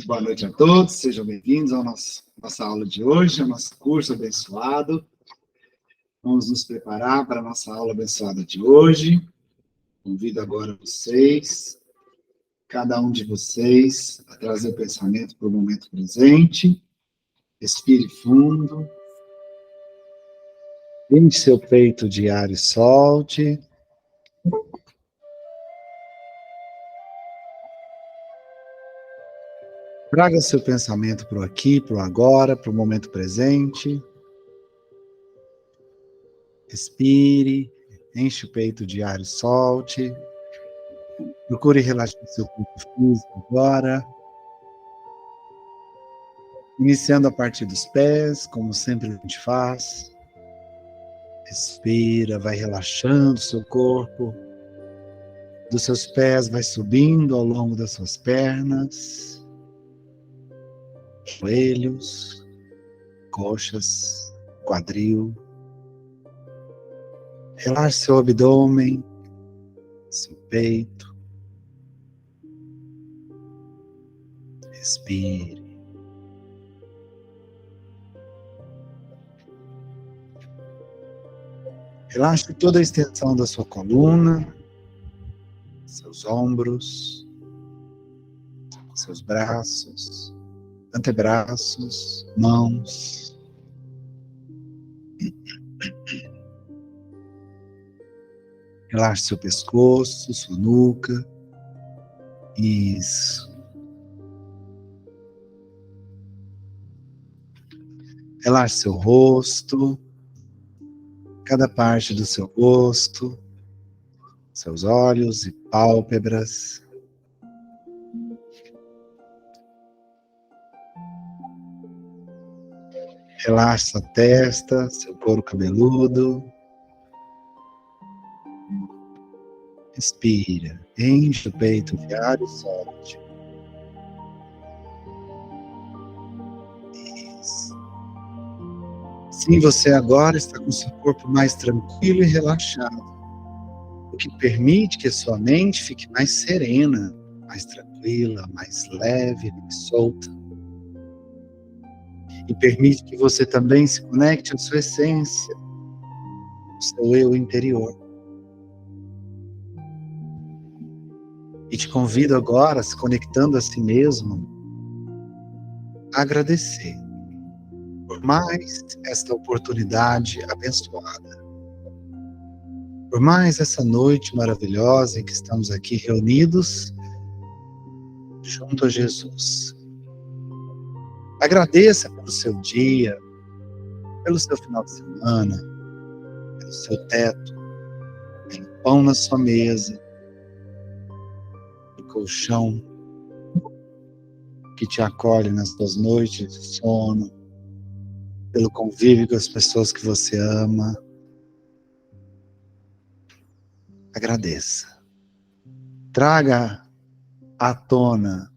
Boa noite a todos, sejam bem-vindos à nossa aula de hoje, ao nosso curso abençoado. Vamos nos preparar para a nossa aula abençoada de hoje. Convido agora vocês, cada um de vocês, a trazer o pensamento para o momento presente. Respire fundo. Enche seu peito de ar e solte. Traga seu pensamento para o aqui, para o agora, para o momento presente. Respire, enche o peito de ar e solte. Procure relaxar seu corpo físico agora. Iniciando a partir dos pés, como sempre a gente faz. Respira, vai relaxando seu corpo. Dos seus pés vai subindo ao longo das suas pernas. Joelhos, coxas, quadril. Relaxe seu abdômen, seu peito. Respire. Relaxe toda a extensão da sua coluna, seus ombros, seus braços, antebraços, mãos. Relaxe seu pescoço, sua nuca. Isso. Relaxe seu rosto, cada parte do seu rosto, seus olhos e pálpebras. Relaxe sua testa, seu couro cabeludo. Respira, enche o peito de ar e solte. Isso. Sim, você agora está com seu corpo mais tranquilo e relaxado, o que permite que sua mente fique mais serena, mais tranquila, mais leve, mais solta. E permite que você também se conecte à sua essência, ao seu eu interior. E te convido agora, se conectando a si mesmo, a agradecer por mais esta oportunidade abençoada, por mais essa noite maravilhosa em que estamos aqui reunidos junto a Jesus. Agradeça pelo seu dia, pelo seu final de semana, pelo seu teto, pelo pão na sua mesa, pelo colchão que te acolhe nas suas noites de sono, pelo convívio com as pessoas que você ama. Agradeça. Traga à tona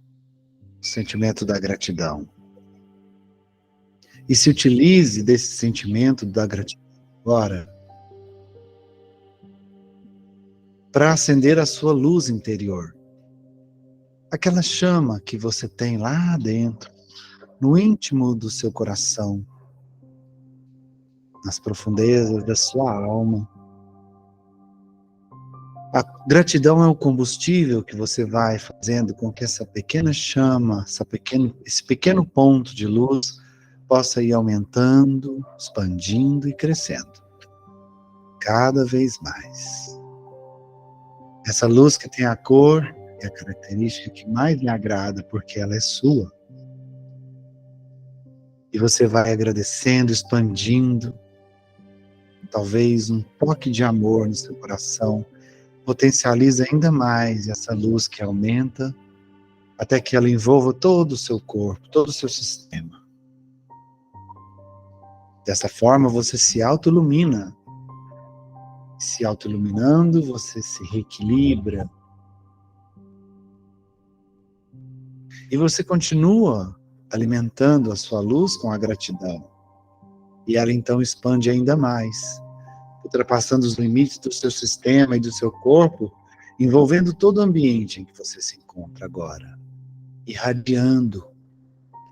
o sentimento da gratidão. E se utilize desse sentimento da gratidão agora para acender a sua luz interior. Aquela chama que você tem lá dentro, no íntimo do seu coração, nas profundezas da sua alma. A gratidão é o combustível que você vai fazendo com que essa pequena chama, esse pequeno ponto de luz possa ir aumentando, expandindo e crescendo. Cada vez mais. Essa luz que tem a cor e a característica que mais me agrada, porque ela é sua. E você vai agradecendo, expandindo. Talvez um toque de amor no seu coração potencializa ainda mais essa luz que aumenta, até que ela envolva todo o seu corpo, todo o seu sistema. Dessa forma, você se auto-ilumina. Se auto-iluminando, você se reequilibra. E você continua alimentando a sua luz com a gratidão. E ela então expande ainda mais, ultrapassando os limites do seu sistema e do seu corpo, envolvendo todo o ambiente em que você se encontra agora. irradiando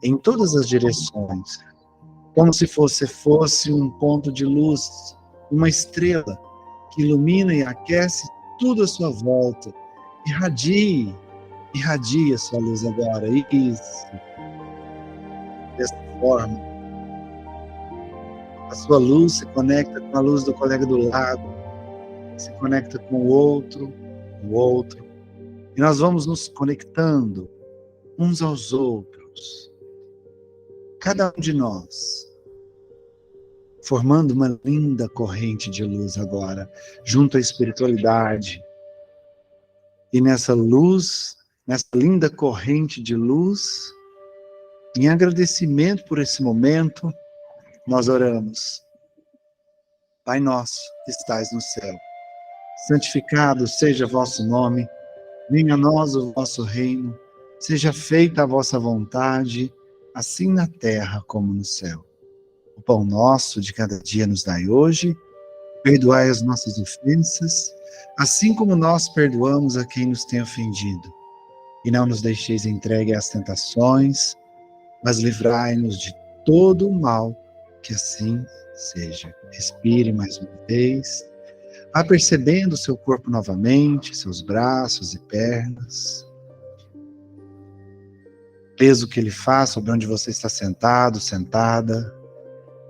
em todas as direções, como se fosse um ponto de luz, uma estrela que ilumina e aquece tudo à sua volta. Irradie a sua luz agora, isso, dessa forma. A sua luz se conecta com a luz do colega do lado, se conecta com o outro, e nós vamos nos conectando uns aos outros, cada um de nós, formando uma linda corrente de luz agora, junto à espiritualidade. E nessa luz, nessa linda corrente de luz, em agradecimento por esse momento, nós oramos. Pai nosso, que estais no céu, santificado seja vosso nome, venha a nós o vosso reino, seja feita a vossa vontade, assim na terra como no céu. O pão nosso de cada dia nos dai hoje, perdoai as nossas ofensas, assim como nós perdoamos a quem nos tem ofendido. E não nos deixeis entregue às tentações, mas livrai-nos de todo o mal, que assim seja. Respire mais uma vez, vá percebendo o seu corpo novamente, seus braços e pernas. Peso que ele faz sobre onde você está sentado, sentada.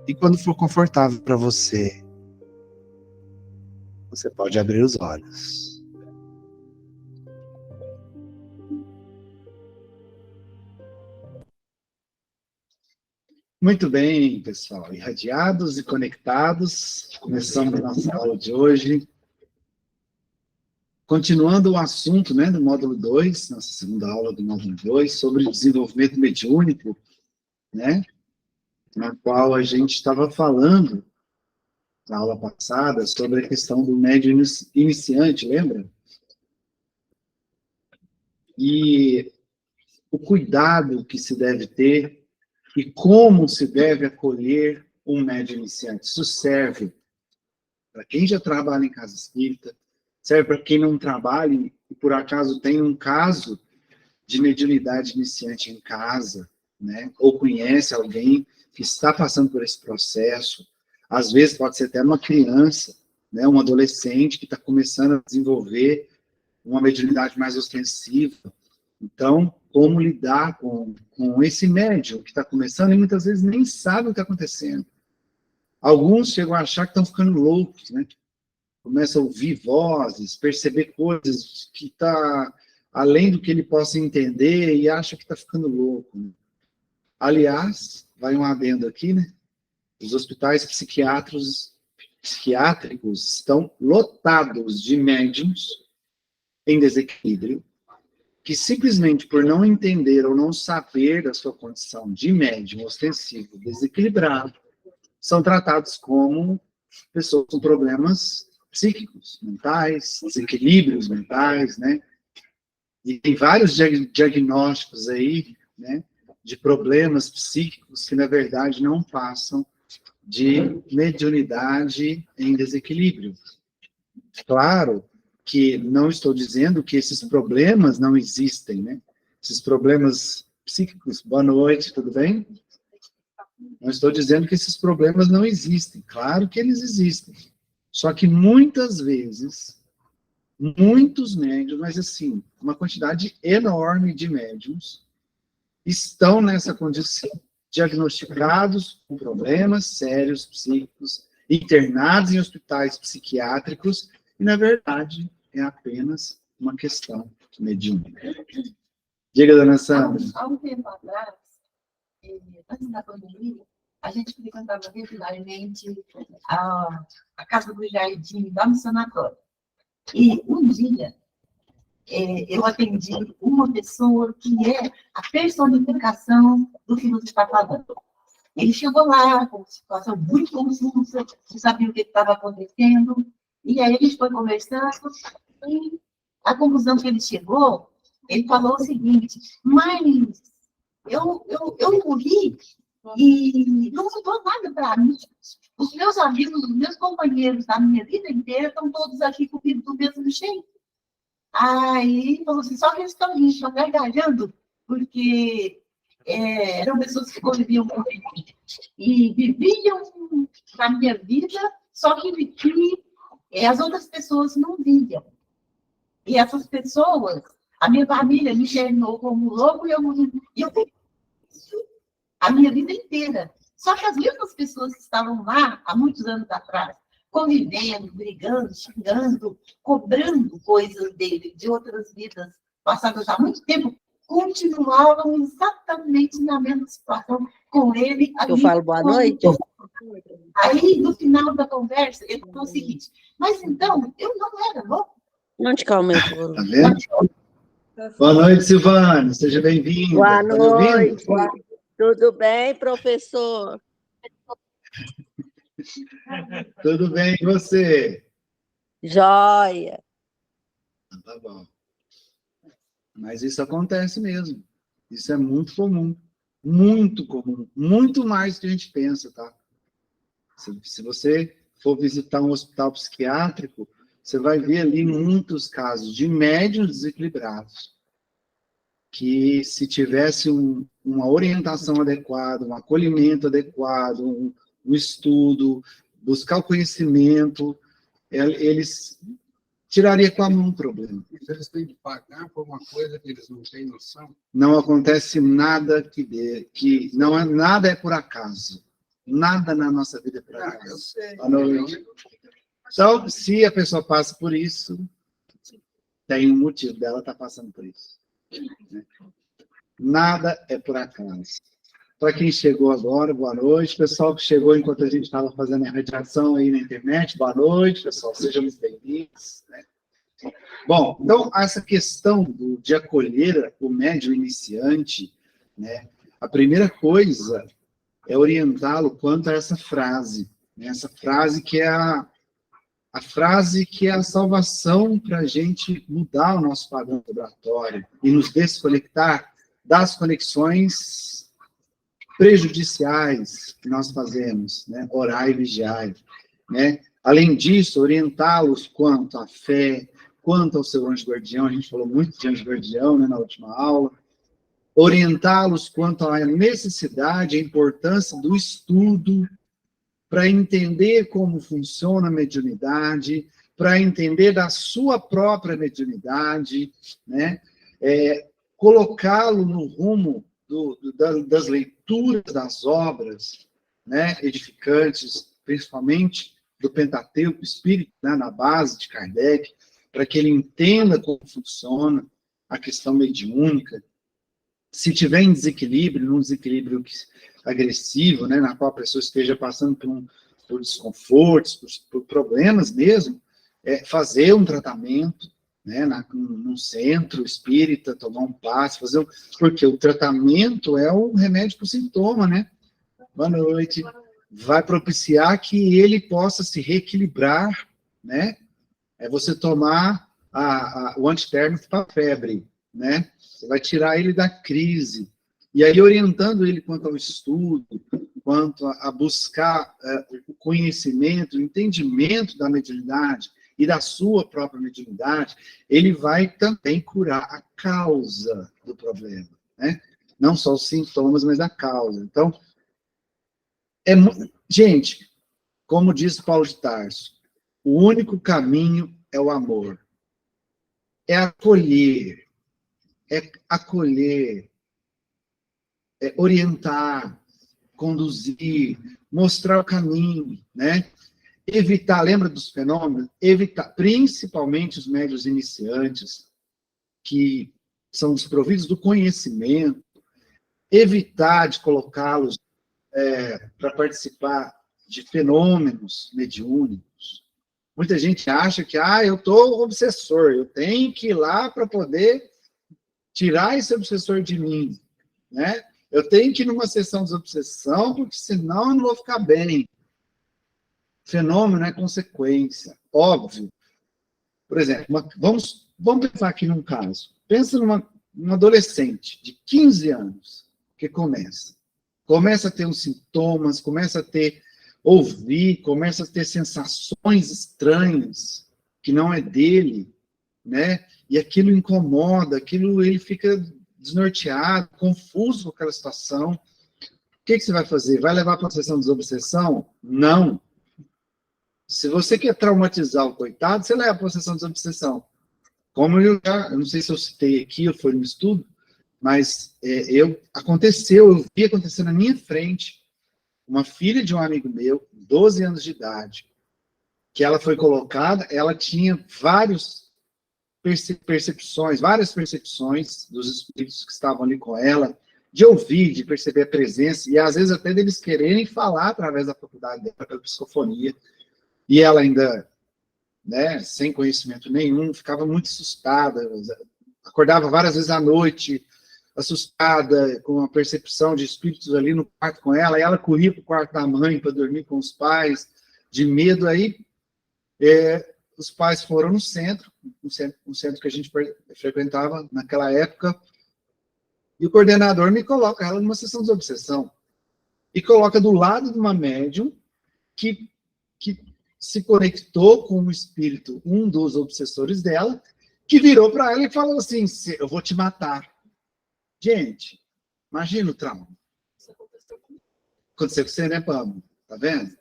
E quando for confortável para você, você pode abrir os olhos. Muito bem, pessoal. Irradiados e conectados, começamos a nossa aula de hoje. Continuando o assunto, né, do módulo 2, nossa segunda aula do módulo 2, sobre o desenvolvimento mediúnico, né, na qual a gente estava falando, na aula passada, sobre a questão do médium iniciante, lembra? E o cuidado que se deve ter e como se deve acolher um médium iniciante. Isso serve para quem já trabalha em casa espírita, serve para quem não trabalha e por acaso tem um caso de mediunidade iniciante em casa, né? Ou conhece alguém que está passando por esse processo. Às vezes pode ser até uma criança, né? Um adolescente que está começando a desenvolver uma mediunidade mais ostensiva. Então, como lidar com esse médium que está começando e muitas vezes nem sabe o que está acontecendo. Alguns chegam a achar que estão ficando loucos, né? Começam a ouvir vozes, perceber coisas que está além do que ele possa entender e acha que está ficando louco. Né? Aliás, vai um adendo aqui, né? Os hospitais psiquiátricos estão lotados de médiums em desequilíbrio, que simplesmente por não entender ou não saber da sua condição de médium ostensivo desequilibrado, são tratados como pessoas com problemas psíquicos, mentais, desequilíbrios mentais, né? E tem vários diagnósticos aí, né, de problemas psíquicos que, na verdade, não passam de mediunidade em desequilíbrio. Claro que não estou dizendo que esses problemas não existem, né? Esses problemas psíquicos, boa noite, tudo bem? Não estou dizendo que esses problemas não existem, claro que eles existem. Só que muitas vezes, muitos médiums, mas assim, uma quantidade enorme de médiums, estão nessa condição, diagnosticados com problemas sérios psíquicos, internados em hospitais psiquiátricos, e, na verdade, é apenas uma questão mediúnica. Diga, dona Sandra. Há um tempo atrás, antes da pandemia, a gente frequentava regularmente a Casa do Jardim, lá no sanatório. E um dia, eu atendi uma pessoa que é a personificação do que você está falando. Ele chegou lá com uma situação muito confusa, não sabia o que estava acontecendo, e aí a gente foi conversando, e a conclusão que ele chegou, ele falou o seguinte: mas eu morri e não mudou nada para mim. Os meus amigos, os meus companheiros da minha vida inteira estão todos aqui comigo do mesmo jeito. Aí falou assim: só que eles estão gargalhando porque eram pessoas que conviviam comigo e viviam na minha vida, só que as outras pessoas não viam. E essas pessoas, a minha família me enxergou como louco e eu tenho isso a minha vida inteira. Só que as mesmas pessoas que estavam lá há muitos anos atrás, convivendo, brigando, xingando, cobrando coisas dele, de outras vidas passadas há muito tempo, continuavam exatamente na mesma situação com ele. Eu falo boa noite? Aí, no final da conversa, ele falou o seguinte, mas então, eu não era louco? Onde que aumenta o Tá volume? vendo? Boa noite, Silvana. Seja bem-vinda. Boa Tá me ouvindo? noite. Tudo bem, professor? Tudo bem, e você? Joia. Tá bom. Mas isso acontece mesmo. Isso é muito comum. Muito comum. Muito mais do que a gente pensa, tá? Se você for visitar um hospital psiquiátrico, você vai ver ali muitos casos de médiuns desequilibrados, que se tivesse uma orientação adequada, um acolhimento adequado, um estudo, buscar o conhecimento, eles tiraria com a mão o problema. Eles têm de pagar por uma coisa que eles não têm noção. Não acontece nada que não é nada é por acaso. Nada na nossa vida é por Eu acaso. sei. À noite. Então, se a pessoa passa por isso, tem um motivo dela estar passando por isso. Né? Nada é por acaso. Para quem chegou agora, boa noite. Pessoal que chegou enquanto a gente estava fazendo a radiação aí na internet, boa noite, pessoal. Sejam muito bem-vindos. Né? Bom, então, essa questão de acolher o médium iniciante, né? A primeira coisa é orientá-lo quanto a essa frase. Né? Essa frase que é a frase que é a salvação para a gente mudar o nosso padrão vibratório e nos desconectar das conexões prejudiciais que nós fazemos, né? Orar e vigiar, né? Além disso, orientá-los quanto à fé, quanto ao seu anjo guardião, a gente falou muito de anjo guardião, né, na última aula, orientá-los quanto à necessidade, a importância do estudo, para entender como funciona a mediunidade, para entender da sua própria mediunidade, né? Colocá-lo no rumo das leituras das obras, né, edificantes, principalmente do Pentateuco Espírito, né, na base de Kardec, para que ele entenda como funciona a questão mediúnica. Se tiver em desequilíbrio, num desequilíbrio agressivo, né, na qual a pessoa esteja passando por desconfortos, por problemas mesmo, fazer um tratamento, né, num centro espírita, tomar um passe, porque o tratamento é o remédio para o sintoma, né? Boa noite. Vai propiciar que ele possa se reequilibrar, né? É você tomar o antitérmico para a febre, né? Você vai tirar ele da crise. E aí, orientando ele quanto ao estudo, quanto a buscar o conhecimento, o entendimento da mediunidade e da sua própria mediunidade, ele vai também curar a causa do problema, né? Não só os sintomas, mas a causa. Então, gente, como diz Paulo de Tarso, o único caminho é o amor. É acolher, orientar, conduzir, mostrar o caminho, né? Evitar, lembra dos fenômenos? Evitar, principalmente os médiuns iniciantes, que são desprovidos do conhecimento, evitar de colocá-los para participar de fenômenos mediúnicos. Muita gente acha que, eu estou obsessor, eu tenho que ir lá para poder tirar esse obsessor de mim, né? Eu tenho que ir numa sessão de desobsessão, porque senão eu não vou ficar bem. Fenômeno é consequência, óbvio. Por exemplo, vamos pensar aqui num caso. Pensa numa adolescente de 15 anos que começa a ter uns sintomas, começa a ouvir, começa a ter sensações estranhas que não é dele, né? E aquilo incomoda, ele fica desnorteado, confuso com aquela situação. O que você vai fazer? Vai levar para a sessão de desobsessão? Não. Se você quer traumatizar o coitado, você leva para a sessão de desobsessão. Como eu não sei se eu citei aqui, ou foi no estudo, mas eu vi acontecer na minha frente, uma filha de um amigo meu, 12 anos de idade, que ela foi colocada, ela tinha várias percepções dos espíritos que estavam ali com ela, de ouvir, de perceber a presença, e às vezes até deles quererem falar através da faculdade dela, pela psicofonia, e ela ainda, né, sem conhecimento nenhum, ficava muito assustada, acordava várias vezes à noite, assustada, com a percepção de espíritos ali no quarto com ela, e ela corria para o quarto da mãe para dormir com os pais, de medo. Aí os pais foram no centro, um centro que a gente frequentava naquela época, e o coordenador me coloca ela numa sessão de obsessão, e coloca do lado de uma médium que se conectou com o espírito, um dos obsessores dela, que virou para ela e falou assim: eu vou te matar. Gente, imagina o trauma. Aconteceu com você, né, Pablo? Tá vendo?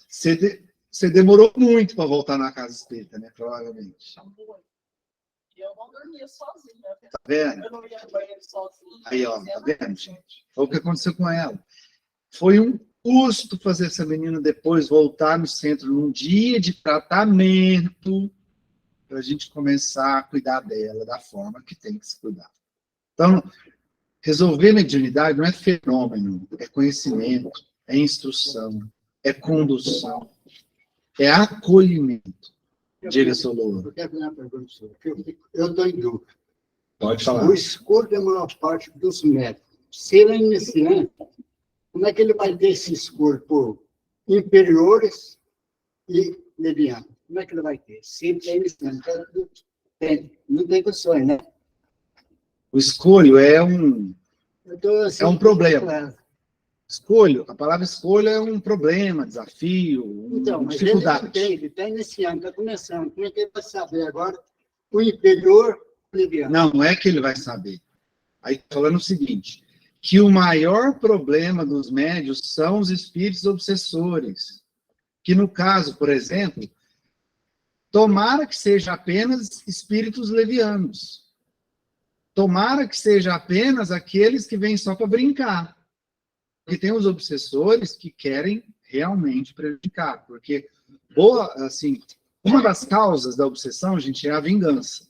Você demorou muito para voltar na casa espírita, né? Provavelmente. Eu não dormia sozinha. Tá vendo? Eu não ia no banheiro sozinha. Aí, ó, tá vendo, gente? Foi o que aconteceu com ela. Foi um custo fazer essa menina depois voltar no centro num dia de tratamento para a gente começar a cuidar dela da forma que tem que se cuidar. Então, resolver mediunidade não é fenômeno, é conhecimento, é instrução, é condução, é acolhimento. Diga, seu Louro. Eu quero fazer uma pergunta para você. Eu estou em dúvida. Pode falar. O escolho da maior parte dos médicos, se ele é iniciante, como é que ele vai ter esse escolho por inferiores e medianos? Como é que ele vai ter? Se ele é iniciante, não tem condições, né? O escolho é um Assim, é um problema. Escolho, a palavra escolha é um problema, desafio, então, mas dificuldade. ele está iniciando, está começando. Como é que ele vai saber agora o inferior mediano? Não é que ele vai saber. Aí tá falando o seguinte, que o maior problema dos médios são os espíritos obsessores. Que no caso, por exemplo, tomara que seja apenas espíritos levianos. Tomara que seja apenas aqueles que vêm só para brincar. Porque tem os obsessores que querem realmente prejudicar. Porque, uma das causas da obsessão, gente, é a vingança.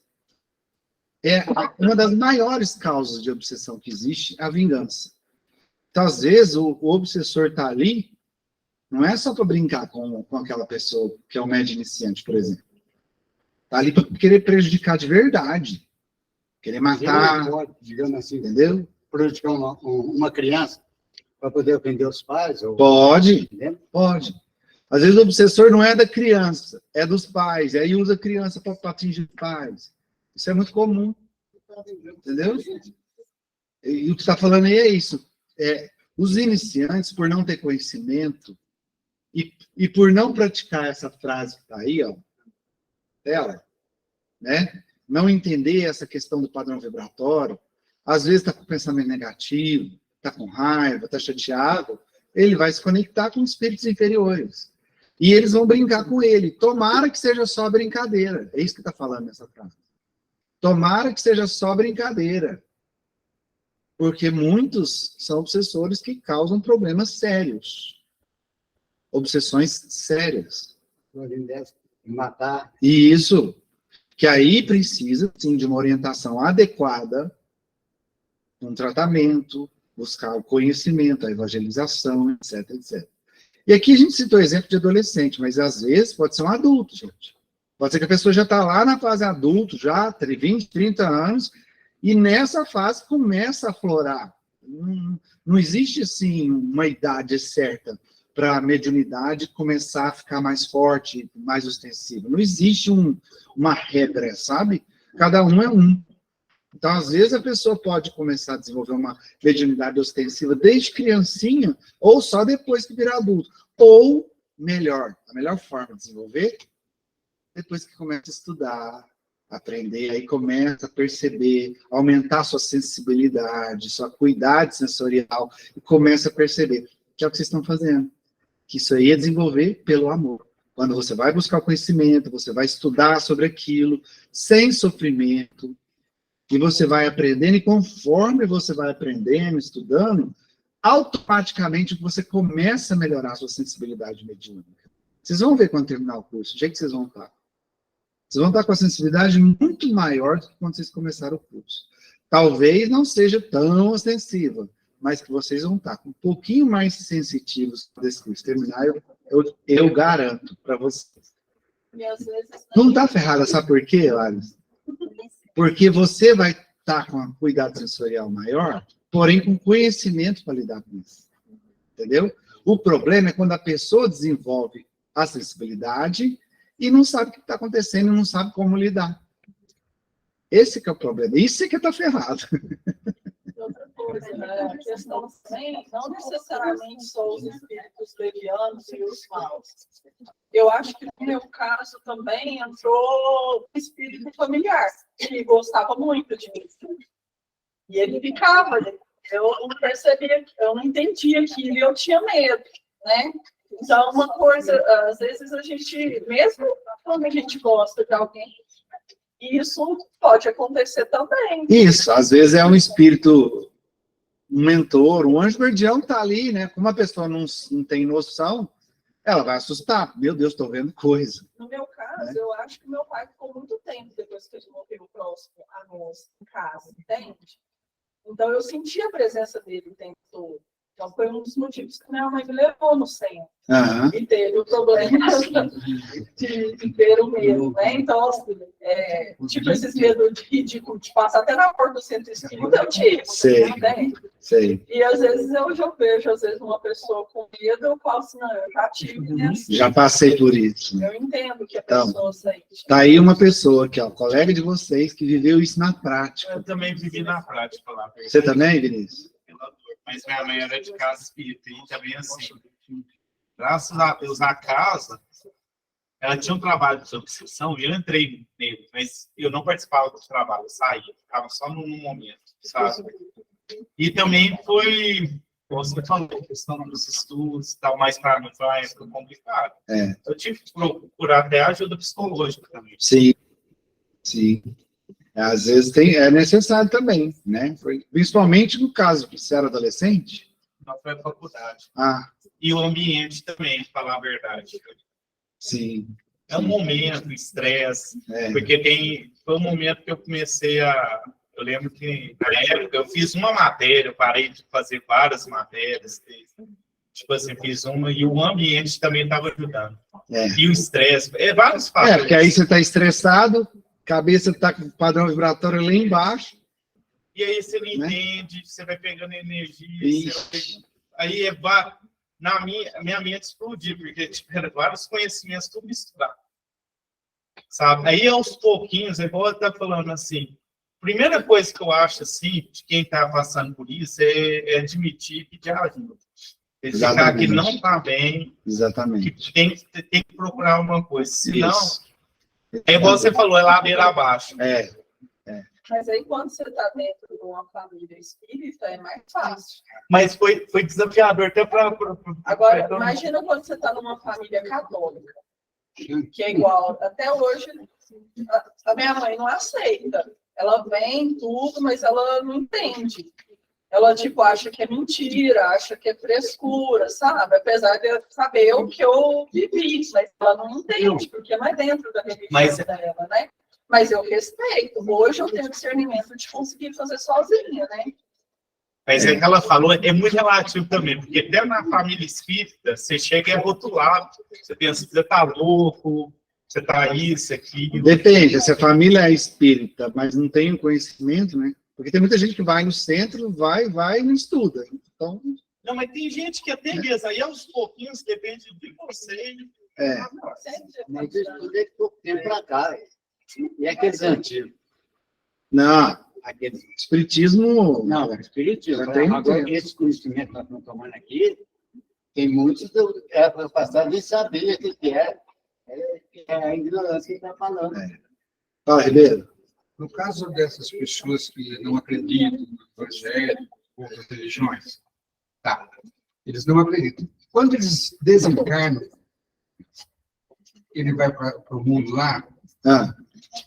É uma das maiores causas de obsessão que existe, a vingança. Então, às vezes, o obsessor está ali, não é só para brincar com aquela pessoa, que é o médio iniciante, por exemplo. Está ali para querer prejudicar de verdade. Querer matar, pode, digamos assim, entendeu? prejudicar uma criança para poder ofender os pais? Ou... Pode, Entendeu? pode. Às vezes o obsessor não é da criança, é dos pais. E aí usa a criança para atingir os pais. Isso é muito comum. Entendeu? E o que está falando aí é isso. Os iniciantes, por não ter conhecimento e por não praticar essa frase que está aí, ó, dela, né? Não entender essa questão do padrão vibratório, às vezes está com pensamento negativo, está com raiva, está chateado, ele vai se conectar com espíritos inferiores. E eles vão brincar com ele. Tomara que seja só brincadeira. É isso que está falando nessa frase. Tomara que seja só brincadeira. Porque muitos são obsessores que causam problemas sérios. Obsessões sérias. Matar. E isso, que aí precisa, sim, de uma orientação adequada, um tratamento, buscar o conhecimento, a evangelização, etc, etc. E aqui a gente citou exemplo de adolescente, mas às vezes pode ser um adulto, gente. Pode ser que a pessoa já está lá na fase adulto, já 20, 30 anos, e nessa fase começa a aflorar. Não existe, assim, uma idade certa para a mediunidade começar a ficar mais forte, mais ostensiva. Não existe uma regra, sabe? Cada um é um. Então, às vezes, a pessoa pode começar a desenvolver uma mediunidade ostensiva desde criancinha, ou só depois que virar adulto. Ou, melhor, a melhor forma de desenvolver, depois que começa a estudar, Aprender, aí começa a perceber, aumentar sua sensibilidade, sua acuidade sensorial, e começa a perceber que é o que vocês estão fazendo. Que isso aí é desenvolver pelo amor. Quando você vai buscar o conhecimento, você vai estudar sobre aquilo, sem sofrimento, e você vai aprendendo, e conforme você vai aprendendo, estudando, automaticamente você começa a melhorar a sua sensibilidade mediúnica. Vocês vão ver quando terminar o curso, o jeito que vocês vão estar. Vocês vão estar com a sensibilidade muito maior do que quando vocês começaram o curso. Talvez não seja tão ostensiva, mas que vocês vão estar um pouquinho mais sensitivos desse curso terminar, eu garanto para vocês. E às vezes. Não está ferrada, sabe por quê, Larissa? Porque você vai estar com um cuidado sensorial maior, porém com conhecimento para lidar com isso. Entendeu? O problema é quando a pessoa desenvolve a sensibilidade e não sabe o que está acontecendo, não sabe como lidar. Esse que é o problema. Isso é que está ferrado. Outra coisa, né? A questão também, não necessariamente só os espíritos levianos e os maus. Eu acho que no meu caso também entrou um espírito familiar, que gostava muito de mim. E ele ficava, eu não percebia, eu não entendia aquilo e eu tinha medo, né? Então, uma coisa, às vezes a gente, mesmo quando a gente gosta de alguém, isso pode acontecer também. Isso, às vezes é um espírito, um mentor, um anjo guardião está ali, né? Como a pessoa não tem noção, ela vai assustar. Meu Deus, estou vendo coisa. No meu caso, eu acho que meu pai ficou muito tempo depois que ele morreu próximo a nós, em casa, entende? Então, eu senti a presença dele o tempo todo. Então, foi um dos motivos que minha mãe me levou no centro. Aham. E teve o problema de ter o medo, né? Então, assim, tipo, esses medos de ridículo, de passar até na porta do centro espírita, eu tive. Sei. Né? Sei. E às vezes eu já vejo, às vezes, uma pessoa com medo, eu falo assim, não, eu já tive, né? Assim, Já passei por isso. eu entendo que a Então, pessoa sente. Tá aí uma pessoa que, ó, colega de vocês, que viveu isso na prática. Eu também vivi na prática lá. Você também, Vinícius? Mas minha mãe era de casa espírita e também assim. Graças a Deus, a casa, ela tinha um trabalho de obsessão e eu entrei nele, mas eu não participava do trabalho, eu saía, ficava só num momento, sabe? E também foi, como você falou, questão dos estudos, tal, mais para mim, foi uma época complicada. É. Eu tive que procurar até ajuda psicológica também. Sim. Sim. Às vezes é necessário também, né? Principalmente no caso que você era adolescente. Não foi a faculdade. Ah, E o ambiente também, falar a verdade. sim. É um momento, estresse, É. porque foi um momento que eu comecei a... Eu lembro que, na época, eu fiz uma matéria, eu parei de fazer várias matérias, tipo assim, fiz uma, e o ambiente também estava ajudando. É. E o estresse, vários fatores. Porque aí você está estressado, cabeça está com o padrão vibratório lá embaixo. E aí você não Né? entende, você vai pegando energia, Ixi. aí minha mente explodiu, porque tiveram vários conhecimentos, tudo misturado. Sabe? Aí, aos pouquinhos, igual eu estava falando assim, primeira coisa que eu acho, assim, de quem está passando por isso, é admitir que pedir ajuda. Ficar que não está bem, Exatamente. que tem que procurar alguma coisa. Senão, Isso. é igual você falou, é ladeira abaixo. É. Mas aí, quando você está dentro de uma família espírita, é mais fácil. Mas foi desafiador até para... Agora, imagina quando você está numa família católica, que é igual. Até hoje, a minha mãe não aceita. Ela vem tudo, mas ela não entende. Ela, tipo, acha que é mentira, acha que é frescura, sabe? Apesar de eu saber o que eu vivi, mas ela não entende, porque não é dentro da religião dela, né? Mas eu respeito. Hoje eu tenho discernimento de conseguir fazer sozinha, né? Mas é que ela falou, é muito relativo também, porque até na família espírita, você chega e é rotulado. Você pensa, você tá louco, você tá isso, aquilo. Depende, se a família é espírita, mas não tem o conhecimento, né? Porque tem muita gente que vai no centro, vai e não estuda. Então, Não, mas tem gente que até mesmo, aí aos pouquinhos, depende de você. é. Mas eu estudei pouco tempo para cá. E aqueles antigos? Não, aquele espiritismo. Não, espiritismo. Já tem Agora, tempo. esse conhecimento que nós estamos tomando aqui, tem muitos que passaram nem saber o que é. É a ignorância que está falando. É. Fala, Ribeiro. No caso dessas pessoas que não acreditam no Evangelho, outras religiões, tá, eles não acreditam. Quando eles desencarnam, ele vai para o mundo lá, Ah,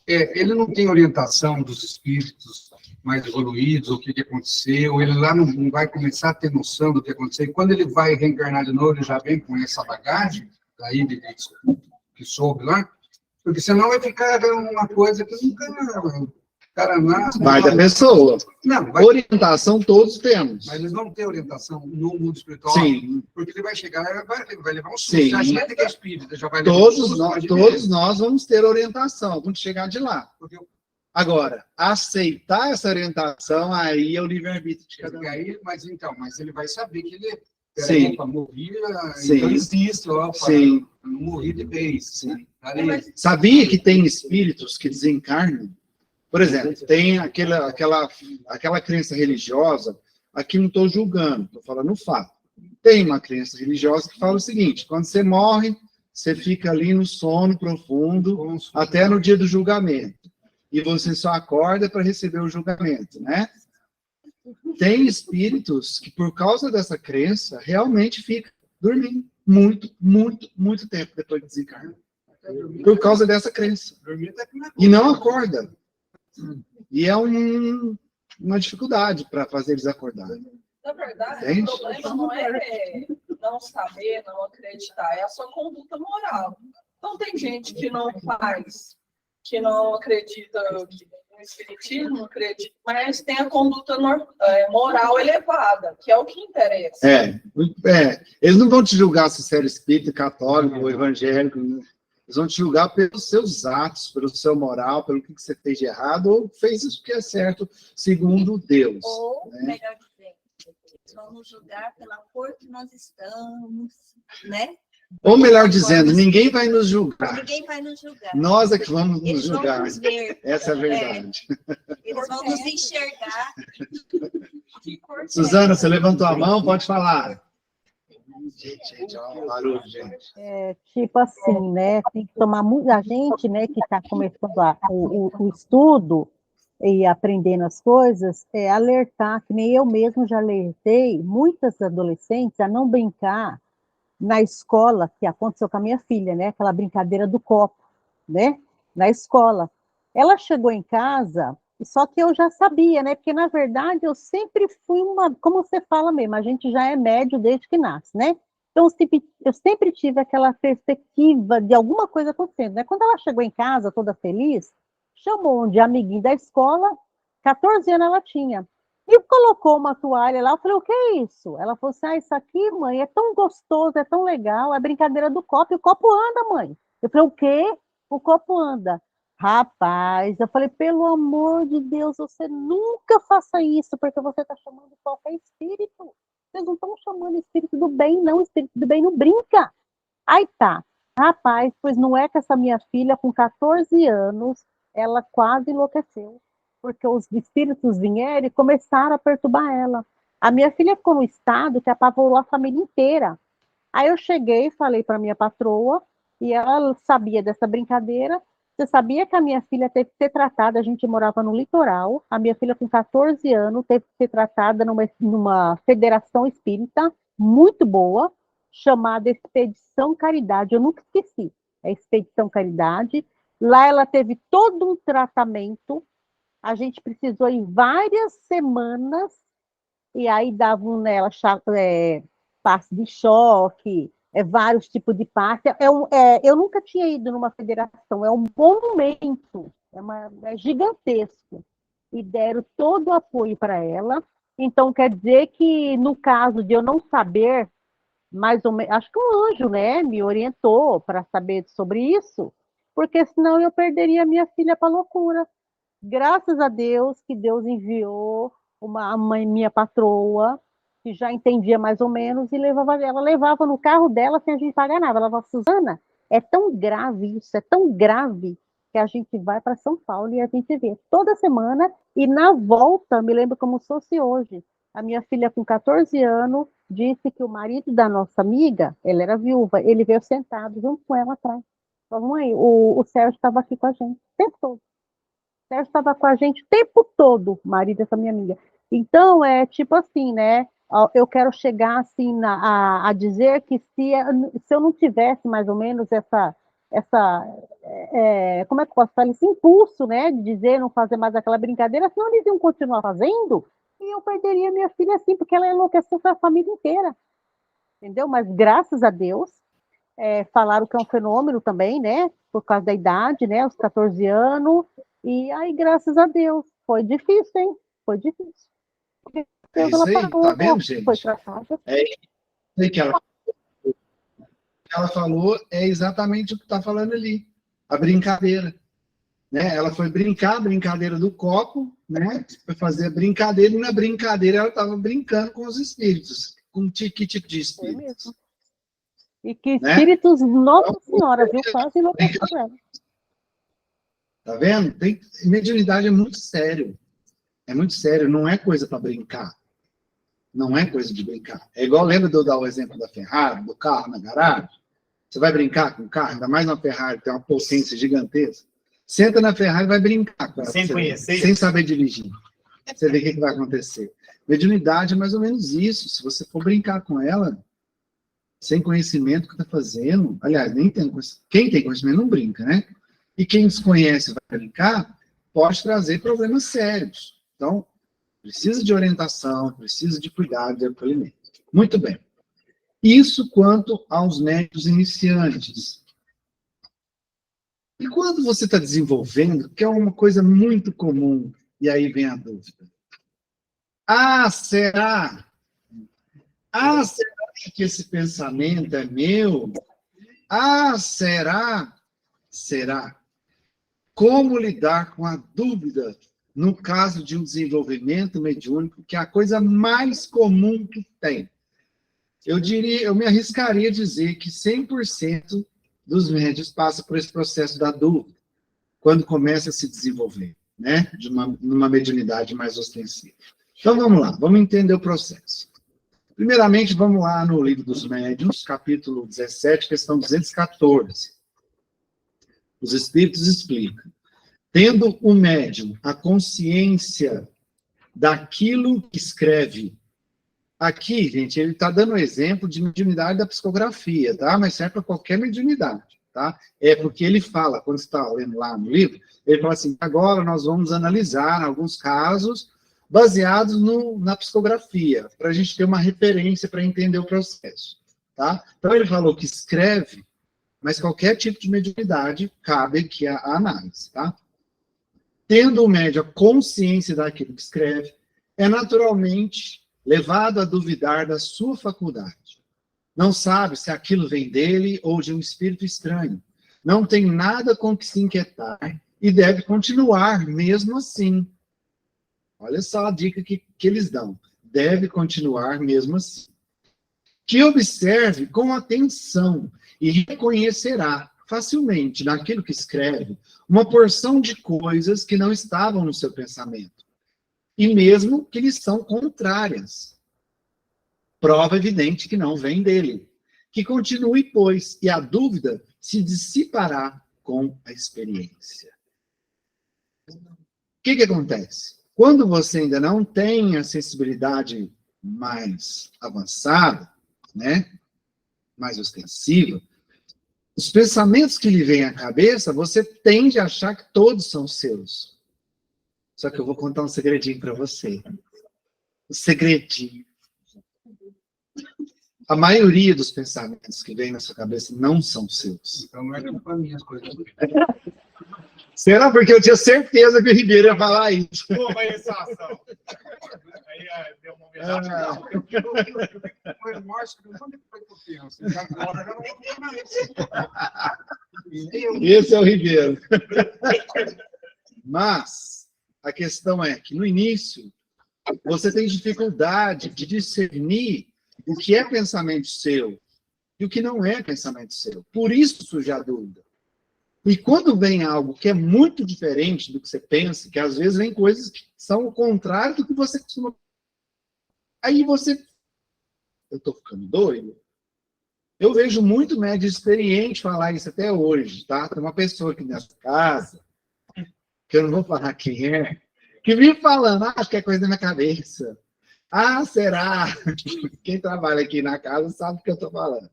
ele não tem orientação dos espíritos mais evoluídos, o que aconteceu, ele lá não vai começar a ter noção do que aconteceu. E quando ele vai reencarnar de novo, ele já vem com essa bagagem, daí que soube lá, porque senão vai ficar uma coisa que nunca o cara nasce. vai da pessoa. Não, vai, Orientação todos temos. mas eles vão ter orientação no mundo espiritual. Sim, Porque ele vai chegar, vai levar um susto. Sim. Já gente que é espírita, já vai levar um susto. todos nós vamos ter orientação quando chegar de lá. Porque Agora, aceitar essa orientação, aí é o livre-arbítrio de cada um. mas ele vai saber que ele Sim. morria, Sim. então existe, ó, Sim. eu não morri de vez. Sim. Ali, Sabia que tem espíritos que desencarnam? Por exemplo, tem aquela crença religiosa, aqui não estou julgando, estou falando o fato. Tem uma crença religiosa que fala o seguinte: quando você morre, você fica ali no sono profundo até no dia do julgamento. E você só acorda para receber o julgamento, né? Tem espíritos que, por causa dessa crença, realmente ficam dormindo muito tempo depois de desencarnar. Por causa dessa crença. E não acorda. E é uma dificuldade para fazer eles acordarem. Na verdade, Entende? o problema não é não saber, não acreditar, é a sua conduta moral. Então, tem gente que não faz, que não acredita no espiritismo, não acredita, mas tem a conduta moral elevada, que é o que interessa. Eles não vão te julgar se você é espírita, católico ou evangélico. Eles vão te julgar pelos seus atos, pelo seu moral, pelo que você fez de errado, ou fez isso que é certo, segundo Deus. Ou, né? melhor dizendo, eles vão nos julgar pela cor que nós estamos, né? Ou melhor dizendo, ninguém vai nos julgar. Ninguém vai nos julgar. Nós é que vamos nos Eles vão julgar. nos ver. Essa é a verdade. Eles vão nos enxergar. Que cor Suzana, você levantou a mão, pode falar. Gente, ó, barulho, gente. Tipo assim, né? Tem que tomar muita gente, né, que está começando o estudo e aprendendo as coisas, alertar, que nem eu mesmo já alertei muitas adolescentes a não brincar na escola, que aconteceu com a minha filha, né? Aquela brincadeira do copo, né? Na escola. Ela chegou em casa, só que eu já sabia, né? Porque, na verdade, eu sempre fui como você fala mesmo, a gente já é médio desde que nasce, né? Então, eu sempre tive aquela perspectiva de alguma coisa acontecendo, né? Quando ela chegou em casa, toda feliz, chamou um de amiguinho da escola, 14 anos ela tinha, e colocou uma toalha lá. Eu falei: o que é isso? Ela falou assim: isso aqui, mãe, é tão gostoso, é tão legal, é a brincadeira do copo, e o copo anda, mãe. Eu falei: o quê? O copo anda. Rapaz, eu falei: pelo amor de Deus, você nunca faça isso, porque você está chamando qualquer espírito. Vocês não estão chamando espírito do bem, não. Espírito do bem não brinca. Aí tá. Rapaz, pois não é que essa minha filha, com 14 anos, ela quase enlouqueceu, porque os espíritos vieram e começaram a perturbar ela. A minha filha ficou no estado que apavorou a família inteira. Aí eu cheguei e falei para minha patroa, e ela sabia dessa brincadeira. Você sabia que a minha filha teve que ser tratada? A gente morava no litoral. A minha filha, com 14 anos, teve que ser tratada numa federação espírita muito boa, chamada Expedição Caridade. Eu nunca esqueci. É Expedição Caridade. Lá ela teve todo um tratamento. A gente precisou ir várias semanas, e aí davam nela passe de choque, vários tipos de passe. Eu nunca tinha ido numa federação, é um monumento, é gigantesco. E deram todo o apoio para ela. Então, quer dizer que, no caso de eu não saber, mais ou menos, acho que um anjo, né, me orientou para saber sobre isso, porque senão eu perderia minha filha para a loucura. Graças a Deus que Deus enviou a minha patroa, que já entendia mais ou menos, e ela levava no carro dela sem a gente pagar nada. Ela falava: Suzana, é tão grave isso, é tão grave, que a gente vai para São Paulo e a gente vê toda semana, e na volta, me lembro como se fosse hoje, a minha filha, com 14 anos, disse que o marido da nossa amiga, ela era viúva, ele veio sentado junto com ela atrás. Falou: mãe, o Sérgio estava aqui com a gente o tempo todo. Sérgio estava com a gente o tempo todo, o marido dessa minha amiga. Então, é tipo assim, né? Eu quero chegar assim a dizer que se eu não tivesse mais ou menos como é que eu posso falar, esse impulso, né, de dizer, não fazer mais aquela brincadeira, senão eles iam continuar fazendo, e eu perderia minha filha assim, porque ela enlouqueceu com a família inteira, entendeu? Mas graças a Deus, falaram que é um fenômeno também, né, por causa da idade, né, os 14 anos, e aí graças a Deus, foi difícil, hein, foi difícil. É Deus, isso ela aí, parou, tá vendo, gente? foi tratada. É isso aí que ela falou, é exatamente o que está falando ali. A brincadeira. Né? Ela foi brincar, a brincadeira do copo, né? Foi fazer a brincadeira, e na brincadeira ela estava brincando com os espíritos. Com que tipo de Foi espíritos? mesmo. E que Né? espíritos, Nossa Senhora, viu? Quase enlouqueceu ela. Tá vendo? Mediunidade é muito sério. É muito sério, não é coisa para brincar. Não é coisa de brincar. É igual, lembra de eu dar o exemplo da Ferrari, do carro na garagem? Você vai brincar com o carro, ainda mais uma Ferrari, que tem uma potência gigantesca. Senta na Ferrari e vai brincar com ela. Sem conhecer? Sem saber dirigir. Você vê o que vai acontecer. Mediunidade é mais ou menos isso. Se você for brincar com ela, sem conhecimento do que está fazendo, aliás, nem tem conhecimento. Quem tem conhecimento não brinca, né? E quem desconhece e vai brincar, pode trazer problemas sérios. Então, precisa de orientação, precisa de cuidado, de acolhimento. Muito bem. Isso quanto aos médios iniciantes. E quando você está desenvolvendo, que é uma coisa muito comum, e aí vem a dúvida. Ah, será? Ah, será que esse pensamento é meu? Ah, será? Será? Como lidar com a dúvida no caso de um desenvolvimento mediúnico, que é a coisa mais comum que tem? Eu me arriscaria a dizer que 100% dos médios passa por esse processo da dúvida, quando começa a se desenvolver, né, numa mediunidade mais ostensiva. Então, vamos lá, vamos entender o processo. Primeiramente, vamos lá no Livro dos Médiuns, capítulo 17, questão 214. Os Espíritos explicam. Tendo o médium a consciência daquilo que escreve. Aqui, gente, ele está dando exemplo de mediunidade da psicografia, tá? Mas serve para qualquer mediunidade, tá? É porque ele fala, quando você está lendo lá no livro, ele fala assim, agora nós vamos analisar alguns casos baseados na psicografia, para a gente ter uma referência para entender o processo, tá? Então, ele falou que escreve, mas qualquer tipo de mediunidade cabe aqui a análise, tá? Tendo o médium a consciência daquilo que escreve, é naturalmente levado a duvidar da sua faculdade. Não sabe se aquilo vem dele ou de um espírito estranho. Não tem nada com que se inquietar e deve continuar mesmo assim. Olha só a dica que eles dão. Deve continuar mesmo assim. Que observe com atenção e reconhecerá facilmente naquilo que escreve uma porção de coisas que não estavam no seu pensamento. E mesmo que lhes são contrárias. Prova evidente que não vem dele. Que continue, pois, e a dúvida se dissipará com a experiência. O que acontece? Quando você ainda não tem a sensibilidade mais avançada, né, mais ostensiva, os pensamentos que lhe vêm à cabeça, você tende a achar que todos são seus. Só que eu vou contar um segredinho para você. O segredinho. A maioria dos pensamentos que vêm na sua cabeça não são seus. Então não é culpa minha as coisas. Será? Porque eu tinha certeza que o Ribeiro ia falar isso. Pô, mas essa ação. Aí deu uma homenagem. O remorso, onde foi que eu penso? Agora eu não vou mais. Esse é o Ribeiro. Mas a questão é que no início você tem dificuldade de discernir o que é pensamento seu e o que não é pensamento seu. Por isso surge a dúvida. E quando vem algo que é muito diferente do que você pensa, que às vezes vem coisas que são o contrário do que você costuma. Aí você. Eu estou ficando doido? Eu vejo muito médico experiente falar isso até hoje, tá? Tem uma pessoa aqui nessa casa que eu não vou falar quem é, que vive falando, acho que é coisa da minha cabeça. Ah, será? Quem trabalha aqui na casa sabe o que eu estou falando.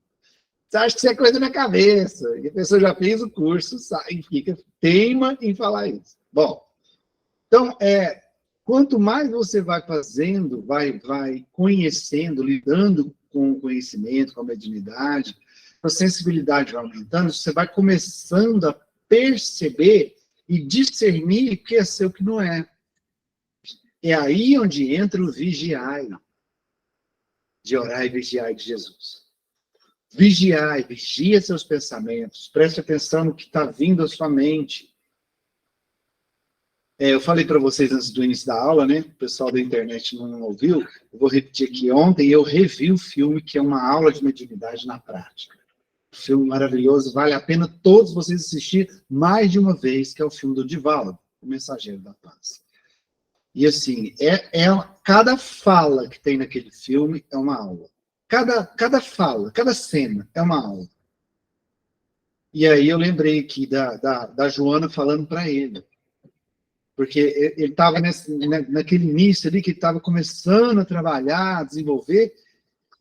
Você acha que isso é coisa da minha cabeça? E a pessoa já fez o curso e fica teima em falar isso. Bom, então, quanto mais você vai fazendo, vai conhecendo, lidando com o conhecimento, com a mediunidade, a sensibilidade vai aumentando, você vai começando a perceber e discernir o que é seu e o que não é. É aí onde entra o vigiai, de orar e vigiai de Jesus. Vigiai, vigia seus pensamentos, preste atenção no que está vindo à sua mente. Eu falei para vocês antes do início da aula, né? O pessoal da internet não ouviu. Eu vou repetir aqui. Ontem eu revi o filme, que é uma aula de mediunidade na prática. Um filme maravilhoso, vale a pena todos vocês assistirem mais de uma vez, que é o filme do Divaldo, O Mensageiro da Paz. E assim, cada fala que tem naquele filme é uma aula. Cada fala, cada cena é uma aula. E aí eu lembrei aqui da Joana falando para ele. Porque ele estava naquele início ali, que ele estava começando a trabalhar, a desenvolver,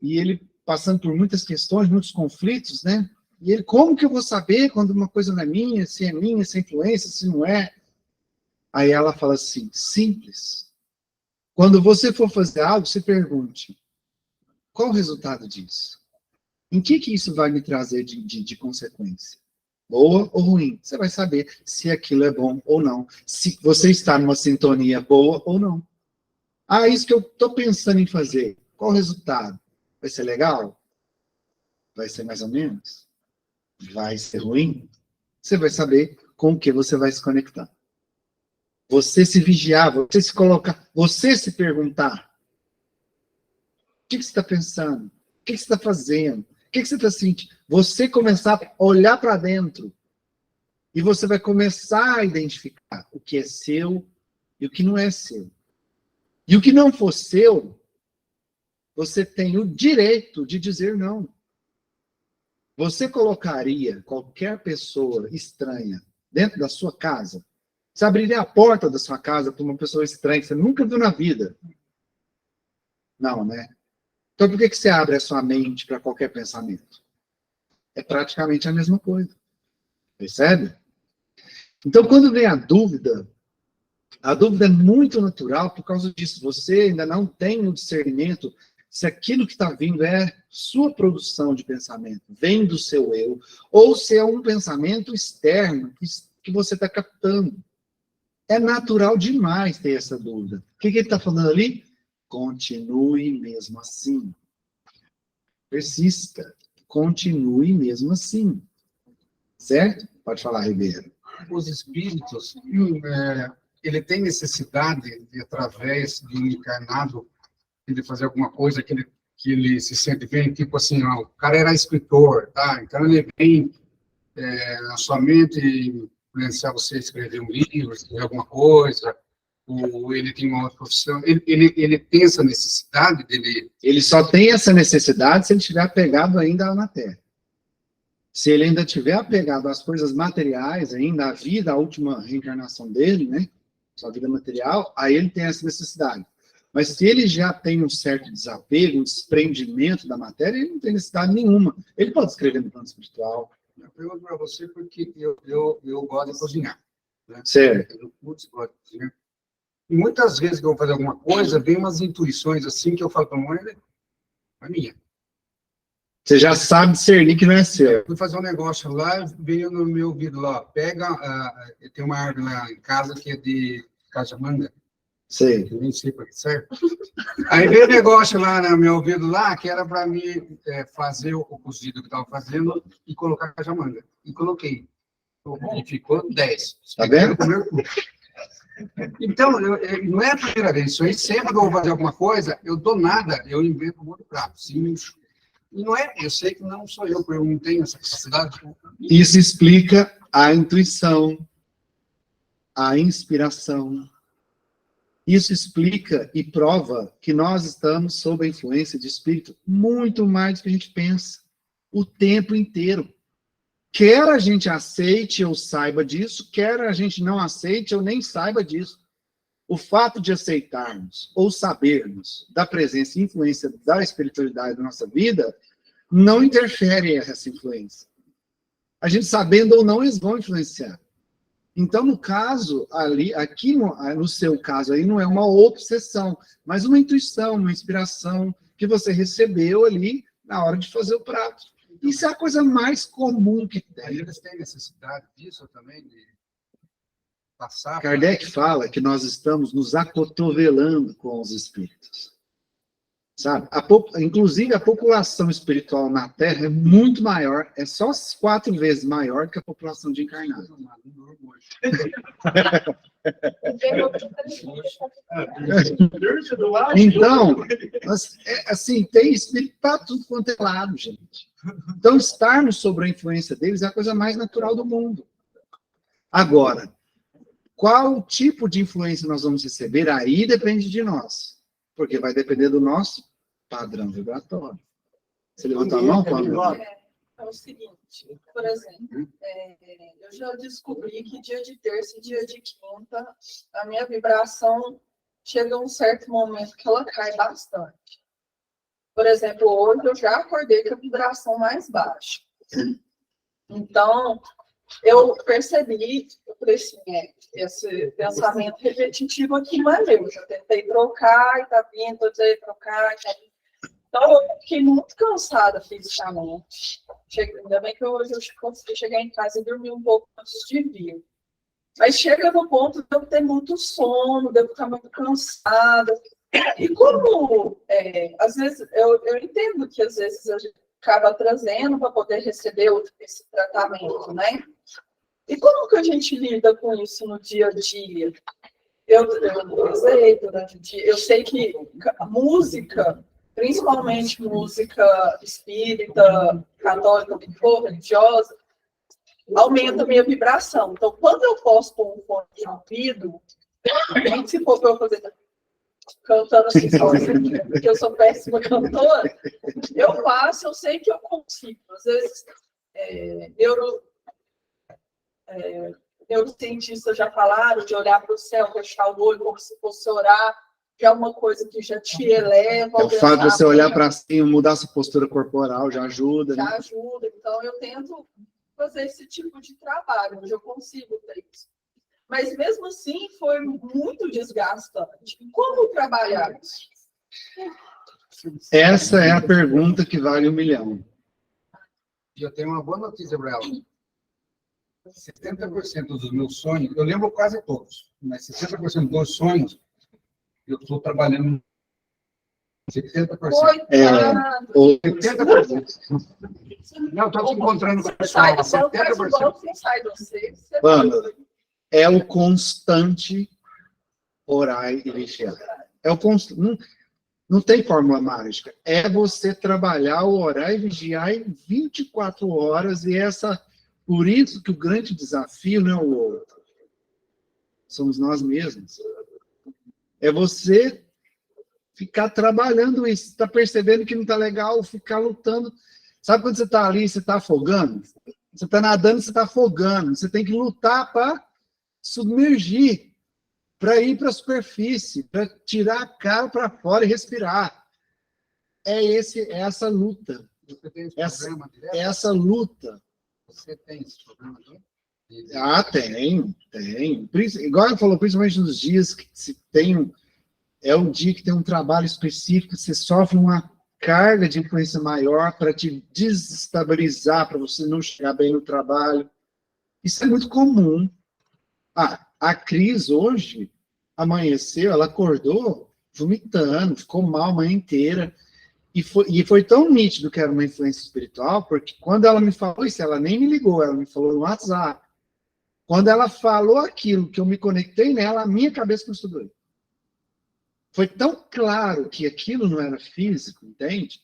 e ele passando por muitas questões, muitos conflitos, né? E ele, como que eu vou saber quando uma coisa não é minha, se é influência, se não é? Aí ela fala assim, simples. Quando você for fazer algo, você pergunte, qual o resultado disso? Em que isso vai me trazer de consequência? Boa ou ruim? Você vai saber se aquilo é bom ou não. Se você está numa sintonia boa ou não. Ah, isso que eu estou pensando em fazer. Qual o resultado? Vai ser legal? Vai ser mais ou menos? Vai ser ruim? Você vai saber com o que você vai se conectar. Você se vigiar, você se colocar, você se perguntar. O que você está pensando? O que você está fazendo? O que você está sentindo? Você começar a olhar para dentro. E você vai começar a identificar o que é seu e o que não é seu. E o que não for seu, você tem o direito de dizer não. Você colocaria qualquer pessoa estranha dentro da sua casa? Você abriria a porta da sua casa para uma pessoa estranha que você nunca viu na vida? Não, né? Então, por que você abre a sua mente para qualquer pensamento? É praticamente a mesma coisa. Percebe? Então, quando vem a dúvida é muito natural por causa disso. Você ainda não tem o discernimento se aquilo que está vindo é sua produção de pensamento, vem do seu eu, ou se é um pensamento externo que você está captando. É natural demais ter essa dúvida. O que ele está falando ali? Continue mesmo assim. Persista. Continue mesmo assim. Certo? Pode falar, Ribeiro. Os espíritos, ele tem necessidade de, através de um encarnado, de fazer alguma coisa que ele se sente bem, tipo assim, ó, o cara era escritor, tá? Então ele vem na sua mente influenciar você a escrever um livro, escrever alguma coisa, ou ele tem uma outra profissão, ele tem essa necessidade dele... Ele só tem essa necessidade se ele estiver apegado ainda à matéria. Se ele ainda estiver apegado às coisas materiais, ainda à vida, à última reencarnação dele, né? Sua vida material, aí ele tem essa necessidade. Mas se ele já tem um certo desapego, um desprendimento da matéria, ele não tem necessidade nenhuma. Ele pode escrever no plano espiritual. Eu pergunto para você porque eu gosto de cozinhar. Né? Certo. Eu gosto de cozinhar. E muitas vezes que eu vou fazer alguma coisa, vem umas intuições assim que eu falo para a mãe, é minha. Você já sabe discernir que não é seu. Eu fui fazer um negócio lá, veio no meu ouvido lá, tem uma árvore lá em casa que é de cajamanga. Sei. Eu nem sei para que serve. Aí veio o negócio lá no meu ouvido lá, que era para mim fazer o cozido que estava fazendo e colocar cajamanga. E coloquei. E ficou 10. Tá vendo? Então, não é a primeira vez. Isso aí, sempre que eu vou fazer alguma coisa, eu dou nada, eu invento um outro prato. Sim, e não é, eu sei que não sou eu, porque eu não tenho essa capacidade. Isso explica a intuição, a inspiração. Isso explica e prova que nós estamos sob a influência de espírito muito mais do que a gente pensa, o tempo inteiro. Quer a gente aceite ou saiba disso, quer a gente não aceite ou nem saiba disso. O fato de aceitarmos ou sabermos da presença e influência da espiritualidade na nossa vida não interfere essa influência. A gente sabendo ou não, eles vão influenciar. Então, no caso, aqui no seu caso aí, não é uma obsessão, mas uma intuição, uma inspiração que você recebeu ali na hora de fazer o prato. Isso é a coisa mais comum que tem. Eles têm necessidade disso também, de passar... Kardec fala que nós estamos nos acotovelando com os espíritos. Sabe? Inclusive, a população espiritual na Terra é muito maior, é só 4 vezes maior que a população de encarnados. Então, assim, tem espírito para tudo quanto é lado, gente. Então, estarmos sob a influência deles é a coisa mais natural do mundo. Agora, qual tipo de influência nós vamos receber? Aí depende de nós. Porque vai depender do nosso padrão vibratório. Você levantou a mão, Paulo? É o seguinte, por exemplo, eu já descobri que dia de terça e dia de quinta, a minha vibração chega a um certo momento que ela cai bastante. Por exemplo, hoje eu já acordei com a vibração mais baixa. Então, eu percebi, eu falei assim, esse pensamento repetitivo aqui não é meu. Eu já tentei trocar e tá vindo, tentei trocar e tá vindo. Então, eu fiquei muito cansada fisicamente. Ainda bem que hoje eu consegui chegar em casa e dormir um pouco antes de vir. Mas chega no ponto de eu ter muito sono, de eu ficar muito cansada. E como, às vezes, eu entendo que às vezes a gente acaba trazendo para poder receber esse tratamento, né? E como que a gente lida com isso no dia a dia? Eu usei durante o dia. Eu sei que a música, principalmente música espírita, católica, o que for, religiosa, aumenta a minha vibração. Então, quando eu posso pôr um fone de ouvido, nem se for para eu fazer cantando assim sozinha, porque eu sou péssima cantora, eu faço, eu sei que eu consigo. Às vezes, neurocientistas já falaram de olhar para o céu, fechar o olho como se fosse orar, que é uma coisa que já te eleva. É o fato de você olhar para cima, mudar sua postura corporal, já ajuda. Já né? ajuda. Então, eu tento fazer esse tipo de trabalho, onde eu consigo ter isso. Mas, mesmo assim, foi muito desgastante. Como trabalhar isso? Essa é a pergunta que vale 1 milhão. E eu tenho uma boa notícia para ela. 70% dos meus sonhos, eu lembro quase todos, mas 60% dos sonhos, eu estou trabalhando 70%. Coitado! 70%. Não, estou te encontrando com o pessoal. 70%. Mano, é o constante orar e vigiar. É o constante. Não tem fórmula mágica. É você trabalhar, orar e vigiar em 24 horas e por isso que o grande desafio não é o outro. Somos nós mesmos. É você ficar trabalhando isso. Está percebendo que não está legal, ficar lutando. Sabe quando você está ali, você está afogando? Você está nadando, você está afogando. Você tem que lutar para submergir, para ir para a superfície, para tirar a cara para fora e respirar. Essa luta. Essa luta. Você tem esse problema aqui? Tem. Igual ele falou, principalmente nos dias que se tem é um dia que tem um trabalho específico, você sofre uma carga de influência maior para te desestabilizar, para você não chegar bem no trabalho. Isso é muito comum. A Cris hoje amanheceu, ela acordou vomitando, ficou mal a manhã inteira. E foi tão nítido que era uma influência espiritual, porque quando ela me falou isso, ela nem me ligou, ela me falou no WhatsApp. Quando ela falou aquilo, que eu me conectei nela, a minha cabeça começou a doer. Foi tão claro que aquilo não era físico, entende?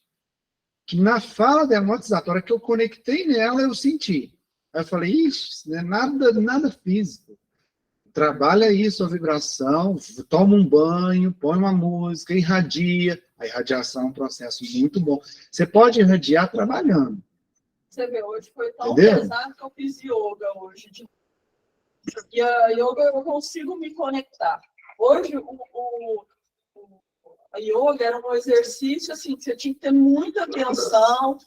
Que na fala dela no WhatsApp, a hora que eu conectei nela, eu senti. Aí eu falei, isso não é nada físico. Trabalha isso, a vibração, toma um banho, põe uma música, irradia. A irradiação é um processo muito bom. Você pode irradiar trabalhando. Você vê, hoje foi tão Entendeu? pesado que eu fiz yoga hoje. E a yoga eu consigo me conectar. Hoje, a yoga era um exercício assim, que você tinha que ter muita atenção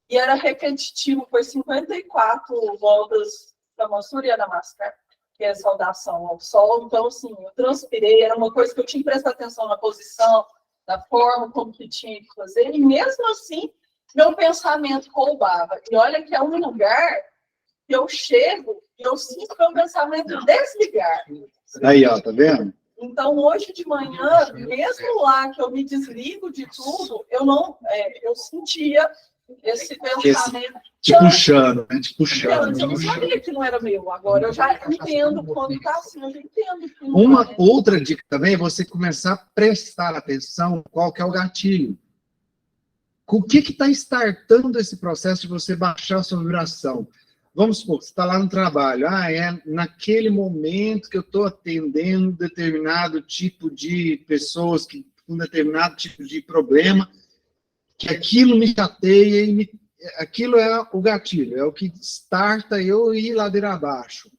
e era repetitivo. Foi 54 voltas da Surya Namaskar, que é a saudação ao sol. Então, assim, eu transpirei, era uma coisa que eu tinha que prestar atenção na posição, na forma como que tinha que fazer, e mesmo assim, meu pensamento roubava. E olha que é um lugar que eu chego e eu sinto meu pensamento desligar. Aí, ó, tá vendo? Então, hoje de manhã, mesmo lá que eu me desligo de tudo, eu sentia esse pensamento. Te puxando, né? Te Eu puxando. não sabia que não era meu. Agora eu já entendo quando está assim, eu já entendo que não Uma é. outra dica também é você começar a prestar atenção qual que é o gatilho. O que está startando esse processo de você baixar a sua vibração? Vamos supor, você está lá no trabalho. É naquele momento que eu estou atendendo determinado tipo de pessoas com determinado tipo de problema, que aquilo me chateia e aquilo é o gatilho, é o que starta eu ir ladeira abaixo.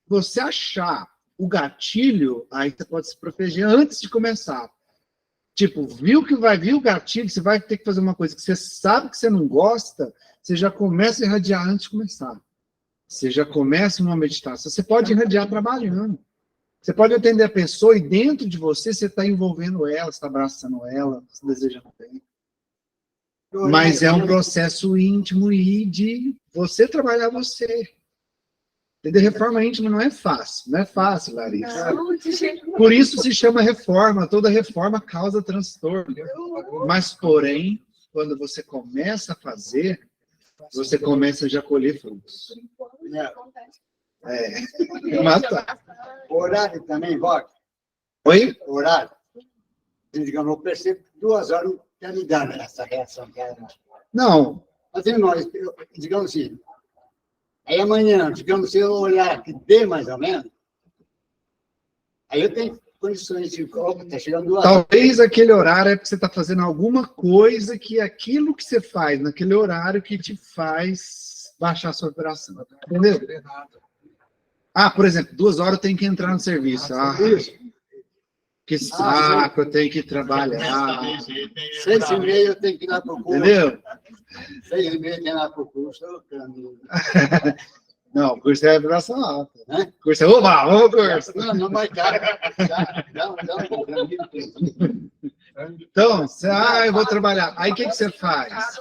Você achar o gatilho, aí você pode se proteger antes de começar. Tipo, viu que vai vir o gatilho, você vai ter que fazer uma coisa que você sabe que você não gosta, você já começa a irradiar antes de começar. Você já começa uma meditação. Você pode irradiar trabalhando. Você pode atender a pessoa e dentro de você está envolvendo ela, você está abraçando ela, você desejando bem. Mas é um processo íntimo e de você trabalhar você. Entender? Reforma íntima não é fácil. Não é fácil, Larissa. Por isso se chama reforma. Toda reforma causa transtorno. Mas, porém, quando você começa a fazer, você começa já a colher frutos. Matar. Horário também, Roque. Oi? Horário. Digamos, eu percebo que 2 horas não quer me dar essa reação. Não. Mas, nós, digamos assim, aí amanhã, digamos, se eu olhar que dê mais ou menos, aí eu tenho condições de... Está chegando 2 horas. Talvez aquele horário é porque você está fazendo alguma coisa que aquilo que você faz naquele horário que te faz baixar a sua vibração. Entendeu? Por exemplo, 2 horas eu tenho que entrar no serviço. Que saco, eu tenho que trabalhar. 6h30 eu tenho que ir lá para o curso. Entendeu? 6h30 eu tenho que ir lá para o curso. Não, o curso é vibração alta. Né? O curso é, oba, vamos curso. Não, mas cara, dá um Então, eu vou trabalhar. Aí o que você faz?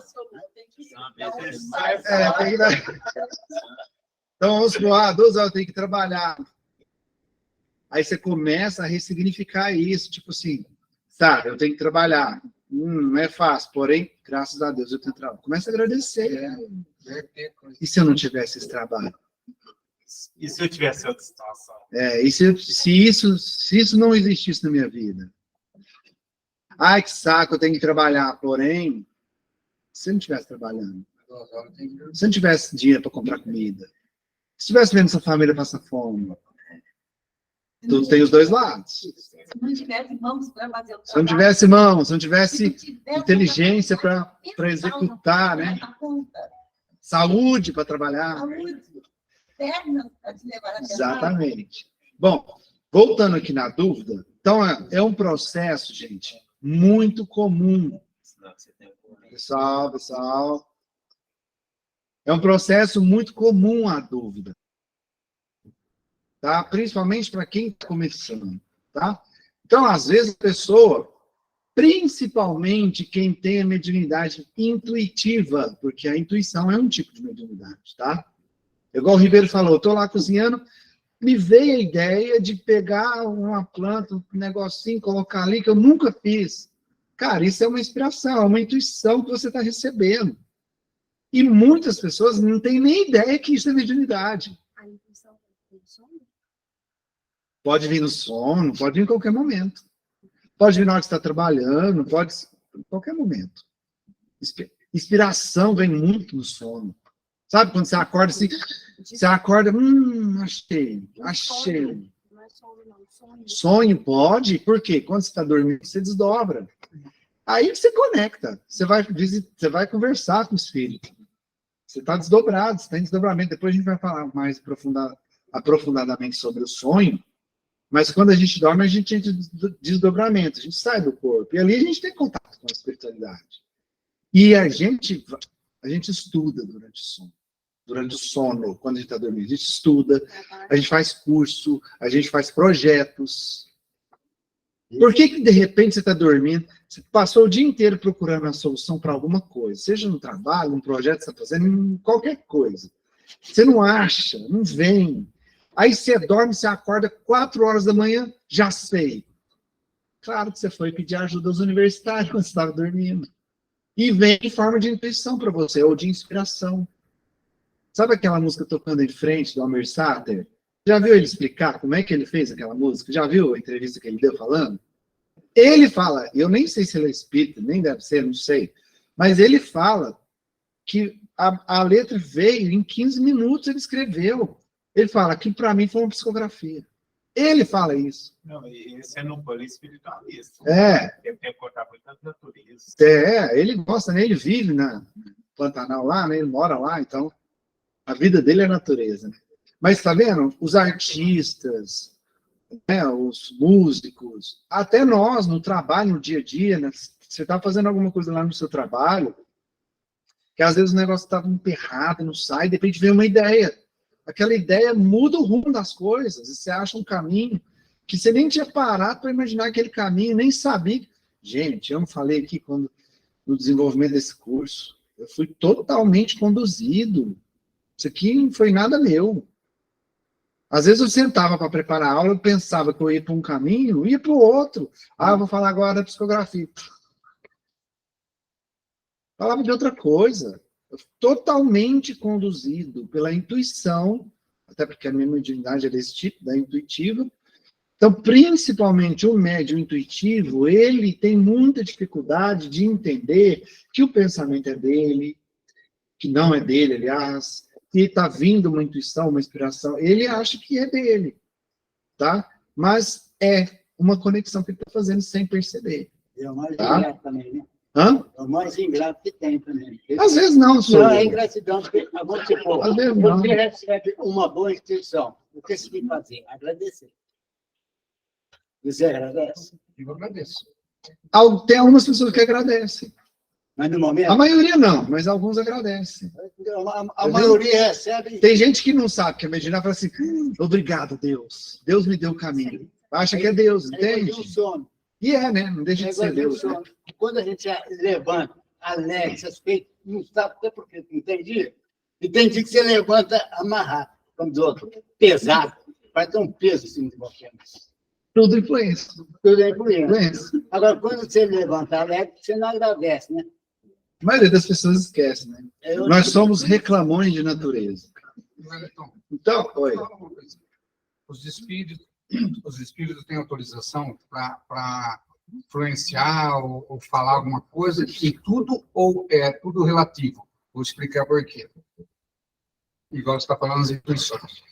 Tem que dar... Então, vamos supor, 2 horas eu tenho que trabalhar. Aí você começa a ressignificar isso, tipo assim, eu tenho que trabalhar. Não é fácil, porém, graças a Deus eu tenho trabalho. Começa a agradecer. E se eu não tivesse esse trabalho? E se eu tivesse outra situação? E se isso não existisse na minha vida? Ai, que saco, eu tenho que trabalhar. Porém, se eu não estivesse trabalhando, se eu não tivesse dinheiro para comprar comida, se estivesse vendo sua família passar fome, tudo tem os dois lados. Se não tivesse mãos para fazer o trabalho. Se não tivesse mão, se não tivesse inteligência para executar, né? Saúde para trabalhar. Saúde, perna para te levar a Exatamente. Bom, voltando aqui na dúvida, então é um processo, gente, muito comum. Pessoal. É um processo muito comum a dúvida. Tá? Principalmente para quem está começando, tá? Então, às vezes, a pessoa, principalmente quem tem a mediunidade intuitiva, porque a intuição é um tipo de mediunidade, tá? Igual o Ribeiro falou, estou lá cozinhando, me veio a ideia de pegar uma planta, um negocinho, colocar ali, que eu nunca fiz. Cara, isso é uma inspiração, é uma intuição que você está recebendo. E muitas pessoas não têm nem ideia que isso é mediunidade. Pode vir no sono, pode vir em qualquer momento. Pode vir na hora que você está trabalhando, pode em qualquer momento. Inspiração vem muito no sono. Sabe quando você acorda assim, você acorda, achei. Sonho pode, por quê? Quando você está dormindo, você desdobra. Aí você conecta, você vai conversar com o espírito. Você está desdobrado, você tem desdobramento. Depois a gente vai falar mais aprofundadamente sobre o sonho. Mas quando a gente dorme, a gente tem desdobramento, a gente sai do corpo. E ali a gente tem contato com a espiritualidade. E a gente estuda durante o sono, quando a gente está dormindo. A gente estuda, a gente faz curso, a gente faz projetos. Por que de repente você está dormindo, você passou o dia inteiro procurando a solução para alguma coisa, seja no trabalho, um projeto que você está fazendo, em qualquer coisa. Você não acha, não vem. Aí você dorme, você acorda 4 horas da manhã, já sei. Claro que você foi pedir ajuda aos universitários quando você estava dormindo. E vem em forma de intuição para você, ou de inspiração. Sabe aquela música Tocando em Frente, do Almir Sater? Já viu ele explicar como é que ele fez aquela música? Já viu a entrevista que ele deu falando? Ele fala, eu nem sei se ele é espírita, nem deve ser, não sei. Mas ele fala que a letra veio, em 15 minutos ele escreveu. Ele fala que para mim foi uma psicografia. Ele fala isso. Não, esse é no plano espiritualista. É. Ele tem que cortar muito da natureza. Ele gosta, né? Ele vive na Pantanal lá, né? Ele mora lá, então a vida dele é natureza. Né? Mas tá vendo? Os artistas, né? Os músicos, até nós no trabalho, no dia a dia, né? Você tá fazendo alguma coisa lá no seu trabalho, que às vezes o negócio estava emperrado, não sai, de repente vem uma ideia. Aquela ideia muda o rumo das coisas, e você acha um caminho que você nem tinha parado para imaginar aquele caminho, nem sabia. Gente, eu não falei aqui no desenvolvimento desse curso, eu fui totalmente conduzido. Isso aqui não foi nada meu. Às vezes eu sentava para preparar a aula, eu pensava que eu ia para um caminho, ia para o outro. Ah, eu vou falar agora da psicografia. Falava de outra coisa. Totalmente conduzido pela intuição, até porque a minha mediunidade é desse tipo, da intuitiva. Então, principalmente o médium intuitivo, ele tem muita dificuldade de entender que o pensamento é dele, que não é dele, aliás, que está vindo uma intuição, uma inspiração, ele acha que é dele, tá? Mas é uma conexão que ele está fazendo sem perceber. É o mais tá? ingrato também, né? Hã? É o mais ingrato que tem também. Às vezes não, senhor. Não, é ingratidão, porque, vamos supor, Às vezes não. você recebe uma boa instituição, o que você tem que fazer? Agradecer. Você agradece? Eu agradeço. Tem algumas pessoas que agradecem. Mas no momento, A maioria não, mas alguns agradecem. a maioria recebe. Tem gente que não sabe, que é mediana, fala assim, obrigado, Deus. Deus me deu o caminho. Acha que é Deus, entende? Um sono. E é, né? Não deixa de ser Deus. Né? Quando a gente levanta, alegre, satisfeito, não sabe até por quê, entendi? E tem dia que você levanta amarrado, como diz outro, pesado, vai ter um peso assim de você. Tudo influência. Tudo é influência. Agora, quando você levanta alegre, você não agradece, né? A maioria das pessoas esquece, né? Nós somos reclamões de natureza. Então, oi. Os espíritos têm autorização para influenciar ou falar alguma coisa e tudo ou é tudo relativo. Vou explicar por quê. Igual você está falando das intuições.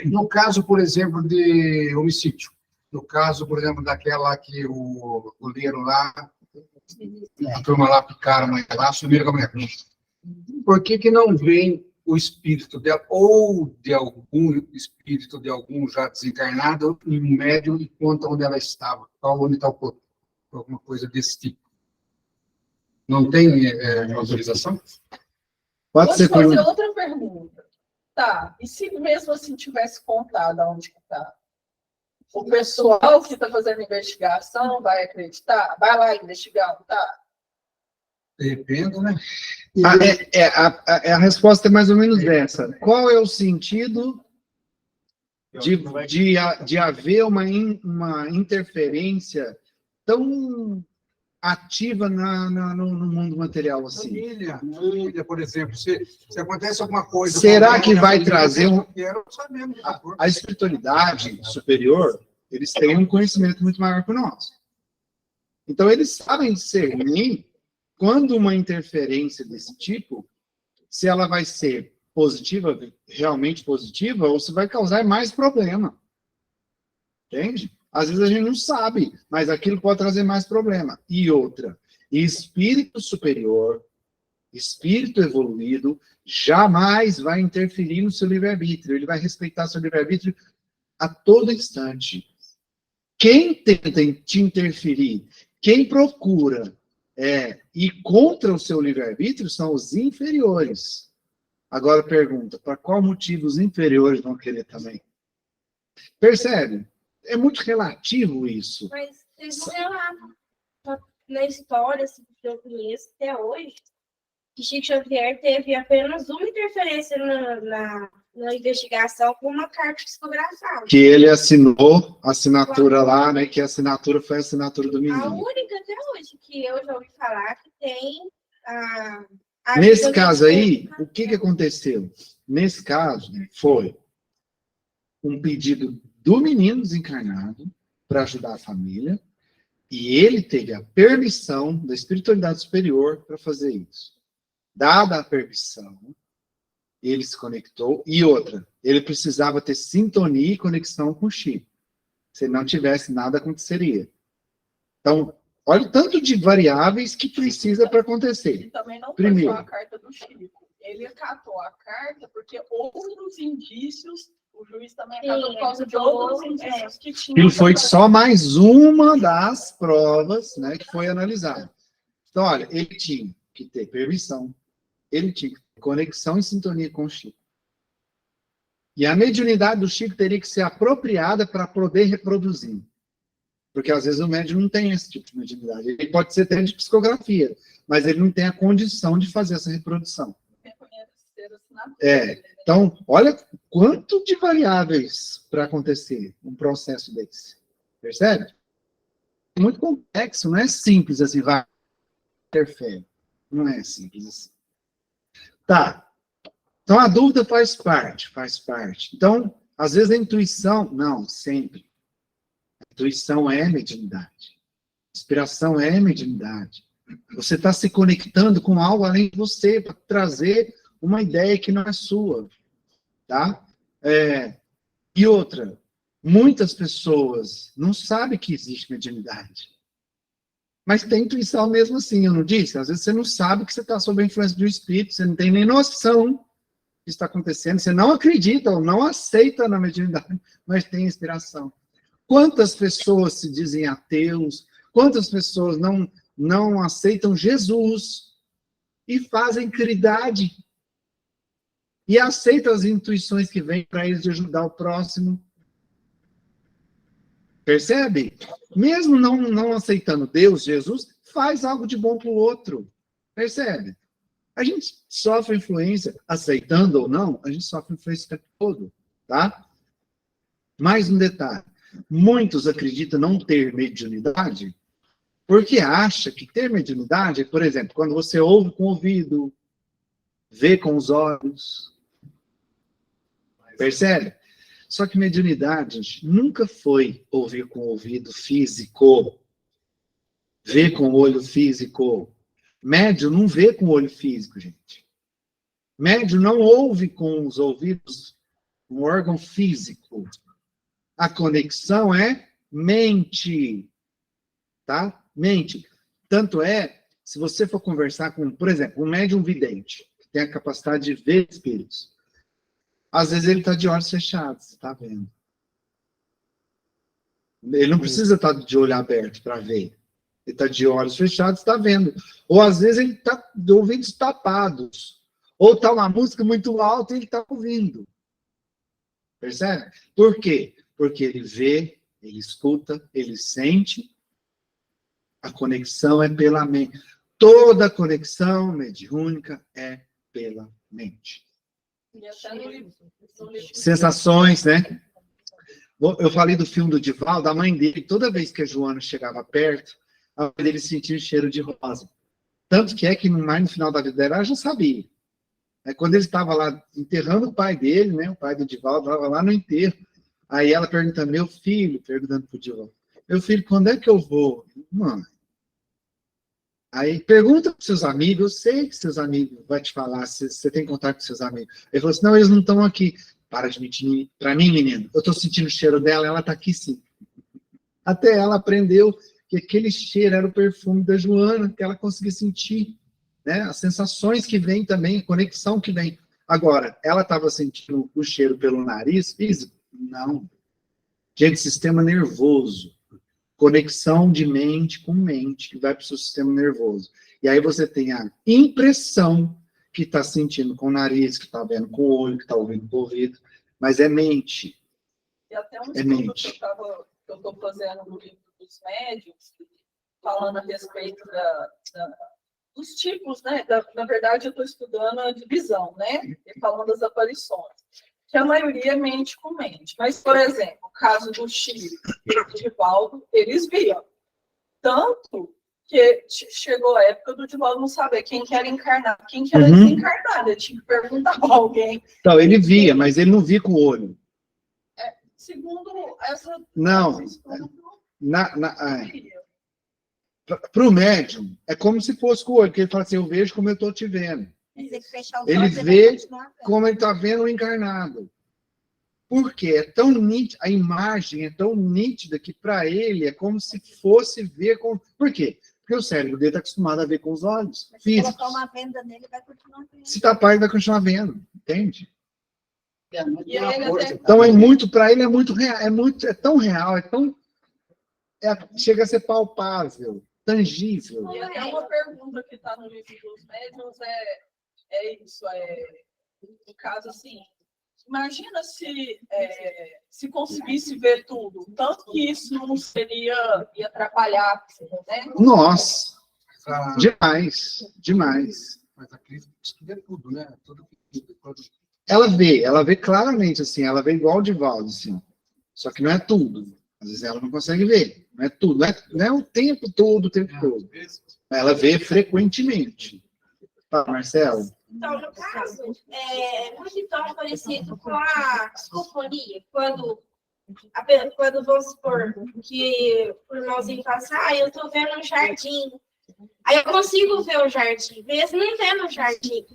No caso, por exemplo, de homicídio, no caso, por exemplo, daquela que o goleiro lá, a turma lá picaram a mãe lá, sumiram com a mulher. Por que não vem o espírito dela, ou de algum espírito de algum já desencarnado, e um médium e conta onde ela estava, onde está o corpo, alguma coisa desse tipo? Não tem autorização? Pode Posso ser fazer por... outra pergunta? Tá, e se mesmo assim tivesse contado onde que está? O pessoal que está fazendo investigação vai acreditar? Vai lá investigar, tá? Depende, né? A resposta é mais ou menos essa. Qual é o sentido de haver uma interferência tão ativa no mundo material assim? Família, por exemplo, se acontece alguma coisa... Será que vai trazer a a espiritualidade superior? Eles têm um conhecimento muito maior que o nosso. Então, eles sabem discernir quando uma interferência desse tipo, se ela vai ser positiva, realmente positiva, ou se vai causar mais problema. Entende? Às vezes a gente não sabe, mas aquilo pode trazer mais problema. E outra, espírito superior, Espírito evoluído jamais vai interferir no seu livre-arbítrio. Ele vai respeitar seu livre-arbítrio a todo instante. Quem tenta te interferir, quem procura ir contra o seu livre-arbítrio são os inferiores. Agora pergunta, para qual motivo os inferiores vão querer também? Percebe? É muito relativo isso. Mas vocês não relatam na história, assim, que eu conheço até hoje, que Chico Xavier teve apenas uma interferência na investigação com uma carta psicografada. Que ele assinou a assinatura lá, né? Que a assinatura foi a assinatura do A menino. única até hoje que eu já ouvi falar que tem a Nesse caso aí, o que aconteceu? Nesse caso, foi um pedido do menino desencarnado para ajudar a família, e ele teve a permissão da espiritualidade superior para fazer isso. Dada a permissão, ele se conectou, e outra, ele precisava ter sintonia e conexão com o Chico. Se não tivesse, nada aconteceria. Então, olha o tanto de variáveis que precisa para acontecer. Ele também não foi Primeiro. só a carta do Chico. Ele acatou a carta porque outros indícios, o juiz também acatou por causa de outros indícios que tinham. Aquilo foi só mais uma das provas, né, que foi analisada. Então, olha, ele tinha que ter permissão, ele tinha que ter conexão e sintonia com o Chico. E a mediunidade do Chico teria que ser apropriada para poder reproduzir. Porque às vezes o médium não tem esse tipo de mediunidade. Ele pode ser até de psicografia, mas ele não tem a condição de fazer essa reprodução. Então, olha quanto de variáveis para acontecer um processo desse. Percebe? É muito complexo, não é simples assim, vai, interfere. Não é simples assim. Tá. Então, a dúvida faz parte. Então, às vezes a intuição, não, sempre. A intuição é mediunidade. Inspiração é mediunidade. Você está se conectando com algo além de você, para trazer uma ideia que não é sua. Tá? E outra, muitas pessoas não sabem que existe mediunidade. Mas tem intuição mesmo assim, eu não disse? Às vezes você não sabe que você está sob a influência do espírito, você não tem nem noção do que está acontecendo, você não acredita ou não aceita na mediunidade, mas tem inspiração. Quantas pessoas se dizem ateus, quantas pessoas não aceitam Jesus e fazem caridade e aceitam as intuições que vêm para eles de ajudar o próximo. Percebe? Mesmo não aceitando Deus, Jesus, faz algo de bom para o outro. Percebe? A gente sofre influência, aceitando ou não, a gente sofre influência o tempo todo, tá? Mais um detalhe. Muitos acreditam não ter mediunidade porque acha que ter mediunidade é, por exemplo, quando você ouve com o ouvido, vê com os olhos. Percebe? Só que mediunidade, gente, nunca foi ouvir com o ouvido físico, ver com o olho físico. Médium não vê com o olho físico, gente. Médium não ouve com os ouvidos, um órgão físico. A conexão é mente, tá? Mente. Tanto é, se você for conversar com, por exemplo, um médium vidente, que tem a capacidade de ver espíritos, às vezes ele está de olhos fechados, você está vendo. Ele não precisa estar de olho aberto para ver. Ele está de olhos fechados, está vendo. Ou às vezes ele está de ouvidos tapados. Ou está uma música muito alta e ele está ouvindo. Percebe? Por quê? Porque ele vê, ele escuta, ele sente. A conexão é pela mente. Toda conexão mediúnica é pela mente. Sensações, né? Eu falei do filme do Divaldo, a mãe dele, toda vez que a Joana chegava perto, a mãe dele sentia o cheiro de rosa. Tanto que é que mais no final da vida dela, ela já sabia. Quando ele estava lá enterrando o pai dele, né? O pai do Divaldo estava lá no enterro. Aí ela perguntando, meu filho, perguntando pro Divaldo, meu filho, quando é que eu vou? Mãe. Aí pergunta para seus amigos, eu sei que seus amigos vão te falar, se você tem contato com seus amigos. Ele falou assim, não, eles não estão aqui. Para de mentir para mim, menino. Eu estou sentindo o cheiro dela, ela está aqui sim. Até ela aprendeu que aquele cheiro era o perfume da Joana, que ela conseguia sentir. né? As sensações que vêm também, conexão que vem. Agora, ela estava sentindo o cheiro pelo nariz físico? Não. Gente, sistema nervoso. Conexão de mente com mente, que vai para o seu sistema nervoso. E aí você tem a impressão que está sentindo com o nariz, que está vendo com o olho, que está ouvindo com o ouvido, mas é mente. E até um É estudo mente. que eu estou fazendo no livro dos médiuns, falando a respeito dos tipos, né? Na verdade, eu estou estudando a divisão, né? E falando das aparições. Que a maioria é mente com mente. Mas, por exemplo, o caso do Chico e do Divaldo, eles viam. Tanto que chegou a época do Divaldo não saber quem que era encarnado, quem que era desencarnado. Ele tinha que perguntar para alguém. Então, ele via, mas ele não via com o olho. Segundo essa... Não. Para o médium, é como se fosse com o olho, que ele fala assim, eu vejo como eu estou te vendo. Ele vê como ele está vendo o encarnado. Por quê? É tão nítida, a imagem é tão nítida que para ele é como se fosse ver com... Por quê? Porque o cérebro dele está acostumado a ver com os olhos físicos. Se colocar uma venda nele, vai continuar vendo. Se tapar, ele vai continuar vendo, entende? E ele até... Então é muito, para ele é muito real, é tão real, chega a ser palpável, tangível. E até uma pergunta que está no livro dos médiuns é isso, no caso assim, imagina se conseguisse ver tudo, tanto que isso não ia atrapalhar, né? Nossa, demais. Mas a crise vê tudo, né? Tudo. Ela vê claramente, assim, ela vê igual o Divaldo, assim, só que não é tudo. Às vezes ela não consegue ver, não é tudo, não é o tempo todo, Ela vê frequentemente. Tá, Marcelo? Então, no caso, é muito tão parecido com a psicofonia, quando vamos supor que o irmãozinho fala assim, eu estou vendo um jardim. Aí eu consigo ver o jardim, mesmo não vendo o jardim.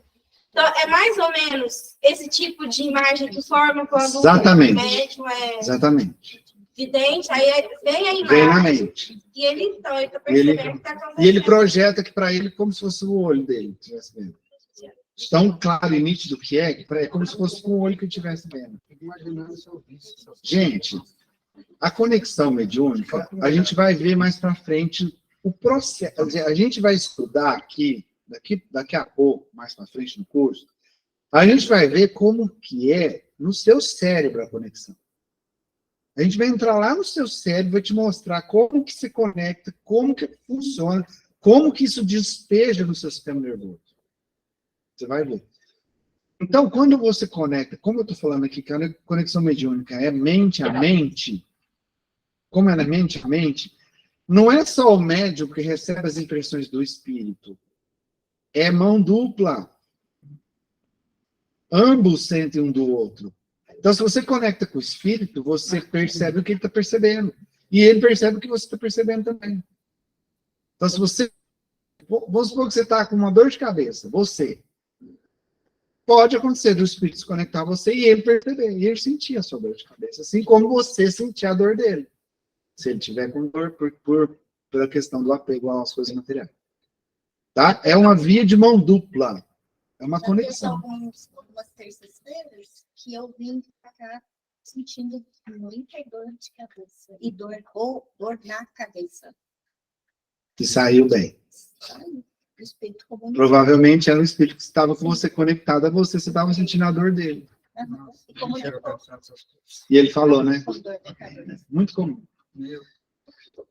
Então, é mais ou menos esse tipo de imagem que forma quando o médium Exatamente. vidente, aí vem a imagem. Vem na mente. E ele, então, ele está percebendo o que está acontecendo. E ele projeta que para ele como se fosse o olho dele. Tão claro e nítido que é como se fosse com o olho que eu estivesse vendo. Gente, a conexão mediúnica, a gente vai ver mais para frente o processo. A gente vai estudar aqui, daqui a pouco, mais para frente no curso, a gente vai ver como que é no seu cérebro a conexão. A gente vai entrar lá no seu cérebro, vai te mostrar como que se conecta, como que funciona, como que isso despeja no seu sistema nervoso. Você vai ver. Então, quando você conecta, como eu estou falando aqui, que a conexão mediúnica é mente a mente, como é na mente a mente, não é só o médium que recebe as impressões do espírito. É mão dupla. Ambos sentem um do outro. Então, se você conecta com o espírito, você percebe o que ele está percebendo. E ele percebe o que você está percebendo também. Então, se você... Vamos supor que você está com uma dor de cabeça. Pode acontecer do espírito se conectar a você e ele perceber. E ele sentir a sua dor de cabeça. Assim como você sentir a dor dele. Se ele tiver com dor pela questão do apego às coisas materiais. Tá? É uma via de mão dupla. É uma conexão. Algumas terças-feiras que eu vim pra cá sentindo muita dor de cabeça. E dor na cabeça. Que saiu bem. Saiu. O espírito comunicou. Provavelmente era o espírito que estava com você conectado a você estava sentindo a dor dele. E comunicou. E ele falou, né? Com dor na cabeça. Muito comum.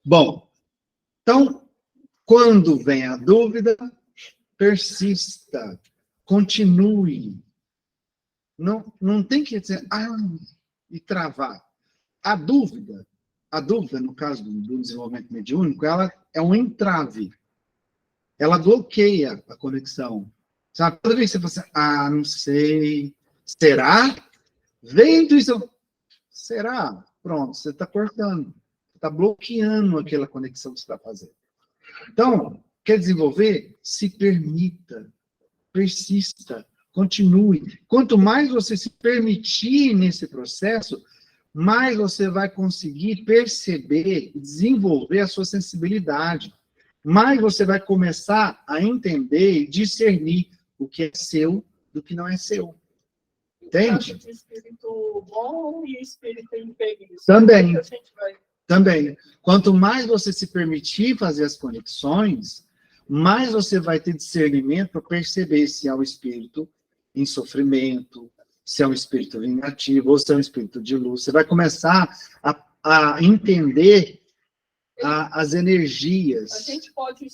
Bom, então, quando vem a dúvida, persista, continue. Não tem que dizer, e travar. A dúvida, no caso do desenvolvimento mediúnico, ela é um entrave. Ela bloqueia a conexão. Sabe? Toda vez que você fala assim, não sei, será? Vem a intuição. Será? Pronto, você está cortando. Está bloqueando aquela conexão que você está fazendo. Então, quer desenvolver? Se permita, persista, continue. Quanto mais você se permitir nesse processo, mais você vai conseguir perceber e desenvolver a sua sensibilidade. mais você vai começar a entender e discernir o que é seu do que não é seu. Entende? De espírito bom e espírito infeliz. Também. A gente vai... Também. Quanto mais você se permitir fazer as conexões, mais você vai ter discernimento para perceber se é um espírito em sofrimento, se é um espírito vingativo, ou se é um espírito de luz. Você vai começar a entender as energias. A gente pode,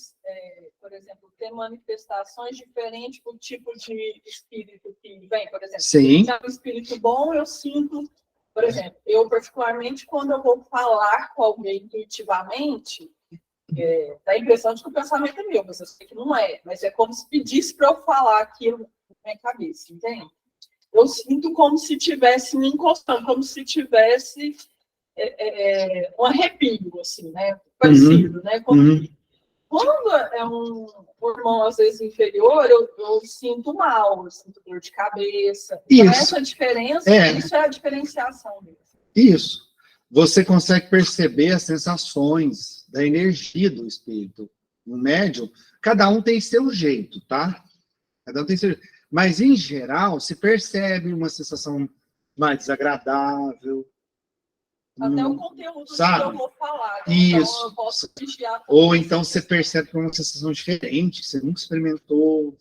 por exemplo, ter manifestações diferentes do tipo de espírito que vem, por exemplo. Sim. Se é um espírito bom, eu sinto, por exemplo, eu particularmente, quando eu vou falar com alguém intuitivamente, dá a impressão de que o pensamento é meu, mas eu sei que não é. Mas é como se pedisse para eu falar aquilo na minha cabeça, entende? Eu sinto como se estivesse me encostando, como se tivesse um arrepio, assim, né? Parecido, né? Quando é um irmão, às vezes, inferior, eu sinto mal, eu sinto dor de cabeça. Então, essa diferença, isso é a diferenciação mesmo. Isso. Você consegue perceber as sensações da energia do espírito. No médium, cada um tem seu jeito, tá? Cada um tem seu jeito. Mas, em geral, se percebe uma sensação mais desagradável. Até o conteúdo sabe? que eu vou falar. Né? Isso. Então, eu posso vigiar. Ou então você percebe que é uma sensação diferente, que você nunca experimentou,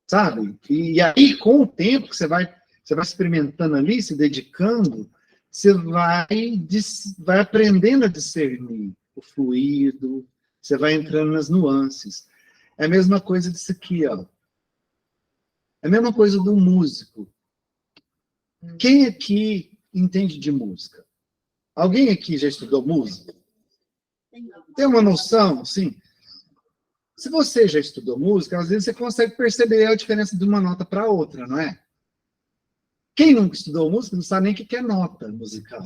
sabe? E aí, com o tempo que você vai experimentando ali, se dedicando, você vai aprendendo a discernir o fluido, você vai entrando nas nuances. É a mesma coisa disso aqui, ó. É a mesma coisa do músico. Quem aqui entende de música? Alguém aqui já estudou música? Tem uma noção, sim? Se você já estudou música, às vezes você consegue perceber a diferença de uma nota para outra, não é? Quem nunca estudou música não sabe nem o que é nota musical.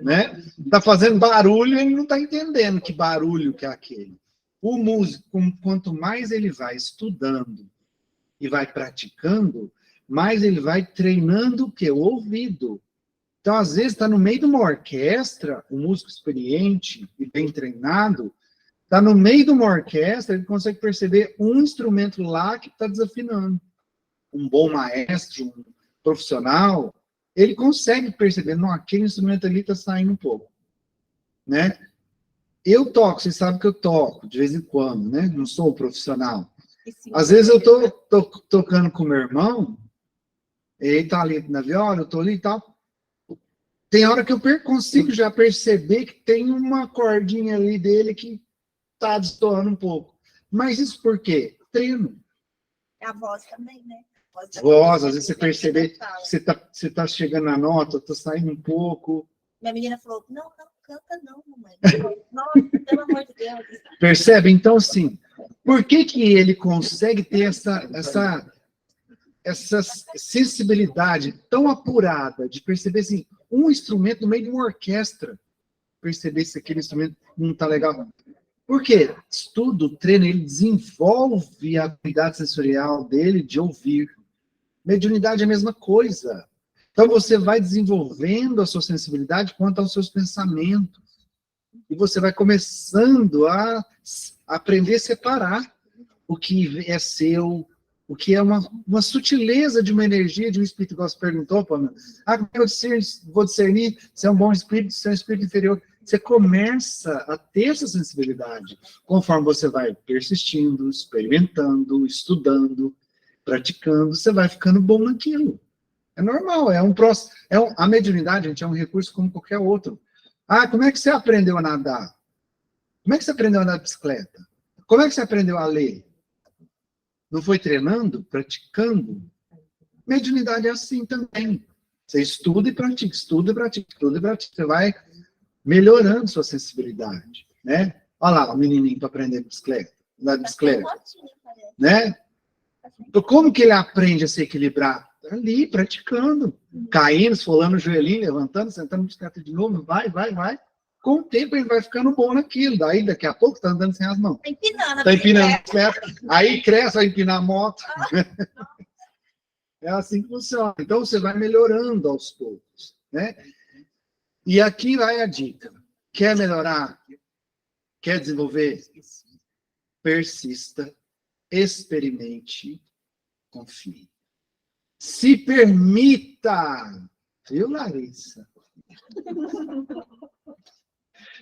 Né? Tá fazendo barulho e ele não está entendendo que barulho que é aquele. O músico, quanto mais ele vai estudando e vai praticando, mais ele vai treinando o quê? O ouvido. Então, às vezes, está no meio de uma orquestra, um músico experiente e bem treinado, está no meio de uma orquestra, ele consegue perceber um instrumento lá que está desafinando. Um bom maestro, um profissional, ele consegue perceber, não, aquele instrumento ali está saindo um pouco. Né? Eu toco, vocês sabem que eu toco, de vez em quando, né? Não sou um profissional. Às vezes eu estou tocando com meu irmão, ele está ali na viola, eu estou ali e tal. Tem hora que eu consigo já perceber que tem uma cordinha ali dele que está destoando um pouco. Mas isso por quê? Treino. A voz também, né? Voz, às vezes você percebe que você tá chegando na nota, está saindo um pouco. Minha menina falou, não canta não, mamãe. Nossa, pelo amor de Deus. Percebe? Então, assim, por que ele consegue ter essa sensibilidade tão apurada de perceber, assim, um instrumento no meio de uma orquestra, perceber se aquele instrumento não está legal? Por quê? Estudo, treino, ele desenvolve a habilidade sensorial dele de ouvir. Mediunidade é a mesma coisa. Então, você vai desenvolvendo a sua sensibilidade quanto aos seus pensamentos. E você vai começando a aprender a separar o que é seu, o que é uma sutileza de uma energia de um espírito, igual você perguntou, Pamela. Como é que eu vou discernir se é um bom espírito, se é um espírito inferior? Você começa a ter essa sensibilidade conforme você vai persistindo, experimentando, estudando, praticando, você vai ficando bom naquilo. É normal, é um processo. A mediunidade, gente, é um recurso como qualquer outro. Como é que você aprendeu a nadar? Como é que você aprendeu a andar de bicicleta? Como é que você aprendeu a ler? Não foi treinando, praticando? Mediunidade é assim também. Você estuda e pratica, estuda e pratica, estuda e pratica. Você vai melhorando sua sensibilidade, né? Olha lá, o menininho para aprender bicicleta, andar de bicicleta, né? Então, como que ele aprende a se equilibrar? Ali, praticando, caindo, esfolando o joelhinho, levantando, sentando na bicicleta de novo, vai. Com o tempo ele vai ficando bom naquilo. Daí, daqui a pouco, está andando sem as mãos. Tá empinando a bicicleta. Aí cresce, vai empinar a moto. É assim que funciona. Então, você vai melhorando aos poucos, né? E aqui vai a dica. Quer melhorar? Quer desenvolver persista, experimente, confie. Se permita, viu, Larissa?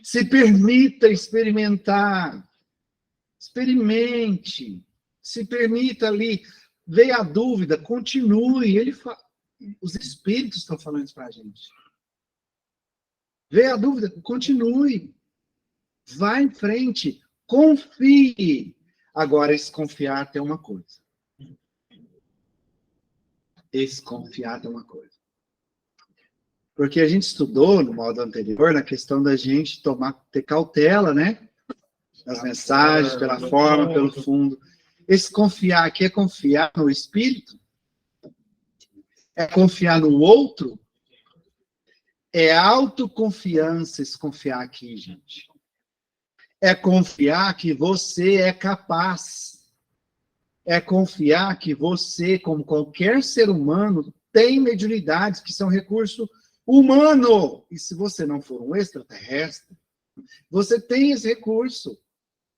Se permita experimentar. Experimente. Se permita ali. Veio a dúvida, continue. Os espíritos estão falando isso para a gente. Veio a dúvida, continue. Vá em frente. Confie. Agora, esse confiar tem uma coisa. Esse confiar tem uma coisa. Porque a gente estudou no modo anterior, na questão da gente ter cautela, né? Nas mensagens, pela forma, pelo fundo. Esse confiar aqui é confiar no espírito? É confiar no outro? É autoconfiança esse confiar aqui, gente. É confiar que você é capaz. É confiar que você, como qualquer ser humano, tem mediunidades que são recurso humano. E se você não for um extraterrestre, você tem esse recurso.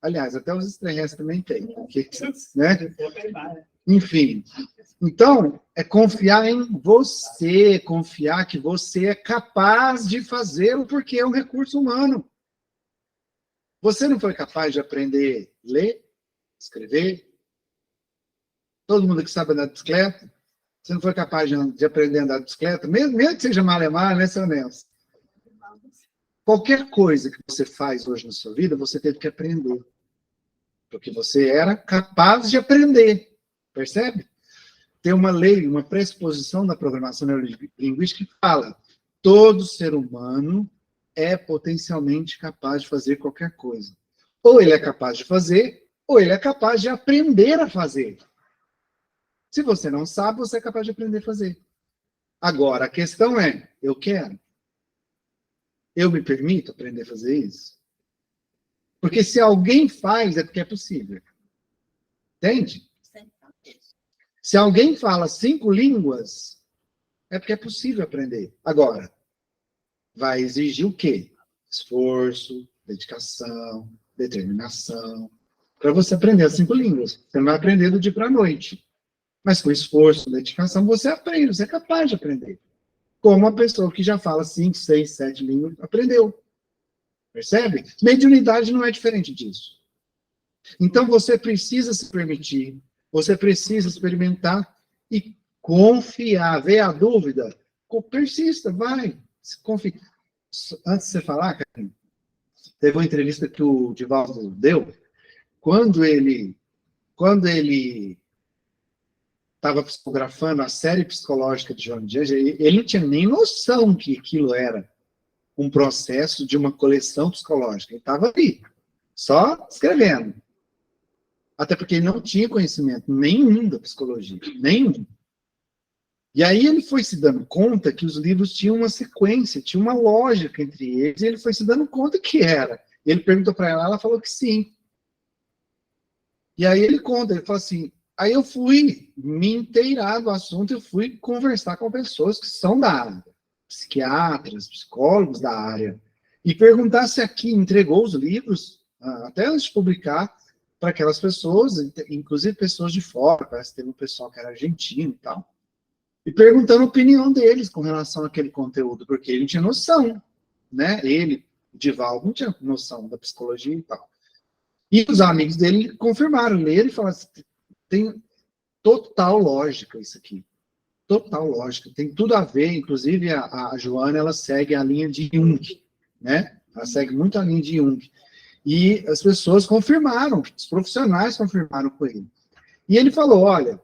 Aliás, até os extraterrestres também têm. Porque, né? Enfim. Então, é confiar em você, confiar que você é capaz de fazê-lo, porque é um recurso humano. Você não foi capaz de aprender a ler, escrever? Todo mundo que sabe andar de bicicleta? Você não foi capaz de aprender a andar de bicicleta? Mesmo que seja malemar, né, seu Nelson? Qualquer coisa que você faz hoje na sua vida, você teve que aprender. Porque você era capaz de aprender. Percebe? Tem uma lei, uma pressuposição da programação neurolinguística que fala: todo ser humano é potencialmente capaz de fazer qualquer coisa. Ou ele é capaz de fazer, ou ele é capaz de aprender a fazer. Se você não sabe, você é capaz de aprender a fazer. Agora, a questão é, eu quero? Eu me permito aprender a fazer isso? Porque se alguém faz, é porque é possível. Entende? Se alguém fala 5 línguas, é porque é possível aprender. Agora, vai exigir o quê? Esforço, dedicação, determinação. Para você aprender as 5 línguas. Você não vai aprender do dia para a noite. Mas com esforço, dedicação, você aprende, você é capaz de aprender. Como uma pessoa que já fala 5, 6, 7 línguas, aprendeu. Percebe? Mediunidade não é diferente disso. Então você precisa se permitir, você precisa experimentar e confiar. Vê a dúvida? Persista, vai. Confia. Antes de você falar, Carlinhos, teve uma entrevista que o Divaldo deu, quando ele estava psicografando a série psicológica de João de Anjos, ele não tinha nem noção que aquilo era um processo de uma coleção psicológica. Ele estava ali, só escrevendo. Até porque ele não tinha conhecimento nenhum da psicologia, nenhum. E aí ele foi se dando conta que os livros tinham uma sequência, tinha uma lógica entre eles, e ele foi se dando conta que era. Ele perguntou para ela falou que sim. E aí ele conta, ele fala assim, aí eu fui me inteirar do assunto, eu fui conversar com pessoas que são da área, psiquiatras, psicólogos da área, e perguntar se aqui entregou os livros, até antes de publicar, para aquelas pessoas, inclusive pessoas de fora, parece que teve um pessoal que era argentino e tal, e perguntando a opinião deles com relação àquele conteúdo, porque ele não tinha noção, né? Ele, Divaldo, não tinha noção da psicologia e tal. E os amigos dele confirmaram, leram e falaram assim, tem total lógica isso aqui. Total lógica. Tem tudo a ver, inclusive a Joana, ela segue a linha de Jung, né? Ela segue muito a linha de Jung. E as pessoas confirmaram, os profissionais confirmaram com ele. E ele falou, olha,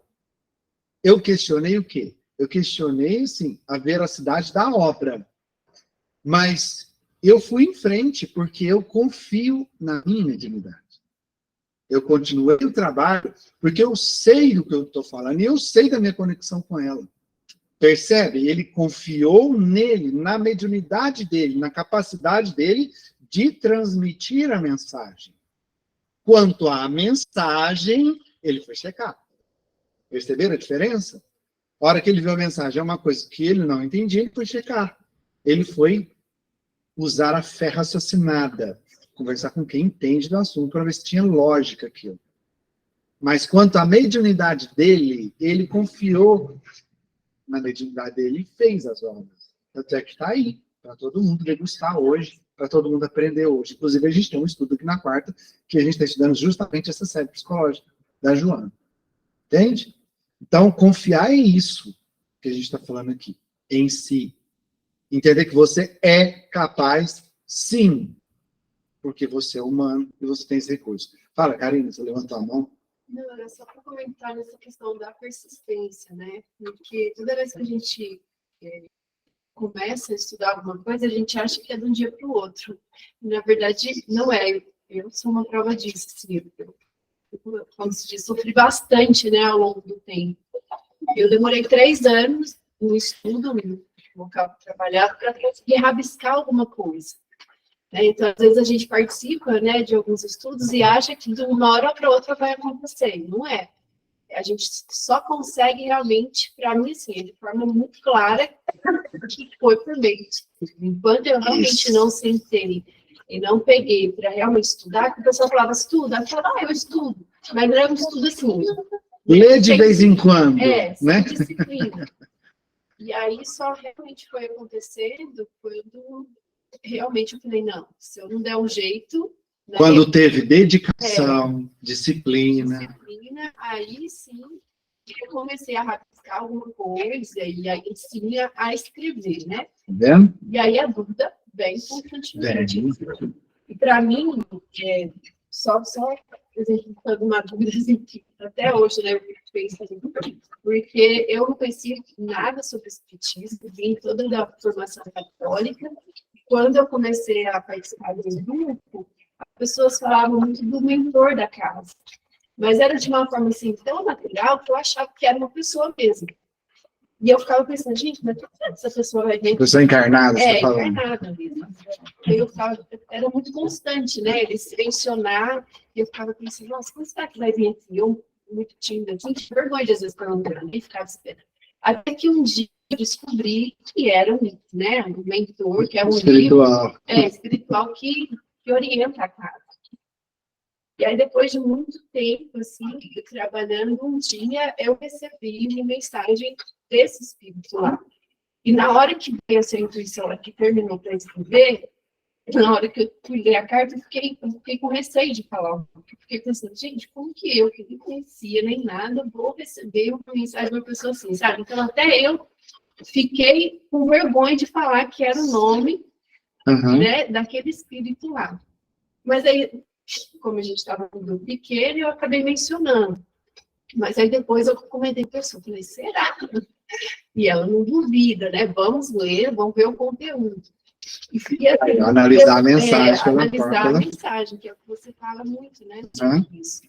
eu questionei o quê? Eu questionei, assim, a veracidade da obra. Mas eu fui em frente, porque eu confio na minha mediunidade. Eu continuei o trabalho, porque eu sei do que eu estou falando, e eu sei da minha conexão com ela. Percebe? Ele confiou nele, na mediunidade dele, na capacidade dele de transmitir a mensagem. Quanto à mensagem, ele foi checar. Perceberam a diferença? A hora que ele viu a mensagem, é uma coisa que ele não entendia, ele foi checar. Ele foi usar a fé raciocinada. conversar com quem entende do assunto para ver se tinha lógica aquilo. Mas quanto à mediunidade dele, ele confiou na mediunidade dele e fez as obras. Até que está aí, para todo mundo degustar hoje, para todo mundo aprender hoje. Inclusive, a gente tem um estudo aqui na quarta, que a gente está estudando justamente essa série psicológica da Joana. Entende? Então, confiar em isso que a gente está falando aqui, em si. Entender que você é capaz, sim, porque você é humano e você tem esse recurso. Fala, Karina, você levantou a mão? Não, era só para comentar nessa questão da persistência, né? Porque toda vez que a gente começa a estudar alguma coisa, a gente acha que é de um dia para o outro. Na verdade, não é. Eu sou uma prova disso, assim. Como se diz, sofri bastante, né, ao longo do tempo. Eu demorei 3 anos no estudo, no local de trabalhar, para conseguir rabiscar alguma coisa. Então, às vezes a gente participa, né, de alguns estudos e acha que de uma hora para outra vai acontecer. Não é. A gente só consegue realmente, para mim, assim, de forma muito clara, que foi por mês. Enquanto eu realmente não sentei e não peguei para realmente estudar, que o pessoal falava, estuda. Eu falava, eu estudo. Mas não é um estudo assim. Lê de vez em quando, né? Disciplina. E aí só realmente foi acontecendo quando realmente eu falei, não, se eu não der um jeito... Né, quando teve dedicação, disciplina, aí sim eu comecei a rabiscar alguma coisa e aí sim a escrever, né? Tá vendo? E aí a dúvida vem constantemente. E para mim, só por exemplo, uma dúvida assim, que até hoje, né, eu fico pensando, porque eu não conhecia nada sobre espiritismo, vim toda da formação católica. Quando eu comecei a participar do grupo, as pessoas falavam muito do mentor da casa. Mas era de uma forma assim tão natural que eu achava que era uma pessoa mesmo. E eu ficava pensando, gente, mas por que essa pessoa vai vir? Pessoa encarnada, você tá falando. Encarnada mesmo. Eu ficava, era muito constante, né? Eles mencionar, e eu ficava pensando, nossa, como será que vai vir aqui? Eu, muito tímida, assim, tinha vergonha de às vezes perguntando, e ficava esperando. Até que um dia eu descobri que era né, um mentor, que é um espiritual. Espiritual que orienta a casa. E aí, depois de muito tempo, assim, trabalhando, um dia eu recebi uma mensagem desse espírito lá. E na hora que veio essa intuição, que terminou para escrever, na hora que eu fui ler a carta, eu fiquei com receio de falar. Eu fiquei pensando, gente, como que eu, que não conhecia nem nada, vou receber uma mensagem de uma pessoa assim, sabe? Então, até eu fiquei com vergonha de falar que era o nome né, daquele espírito lá. Mas aí, como a gente estava no grupo pequeno, eu acabei mencionando. Mas aí depois eu comentei com a pessoa, falei, será? E ela não duvida, né? Vamos ler, vamos ver o conteúdo. E assim, analisar a mensagem. Analisar a mensagem, que é o que você fala muito, né? Sobre isso.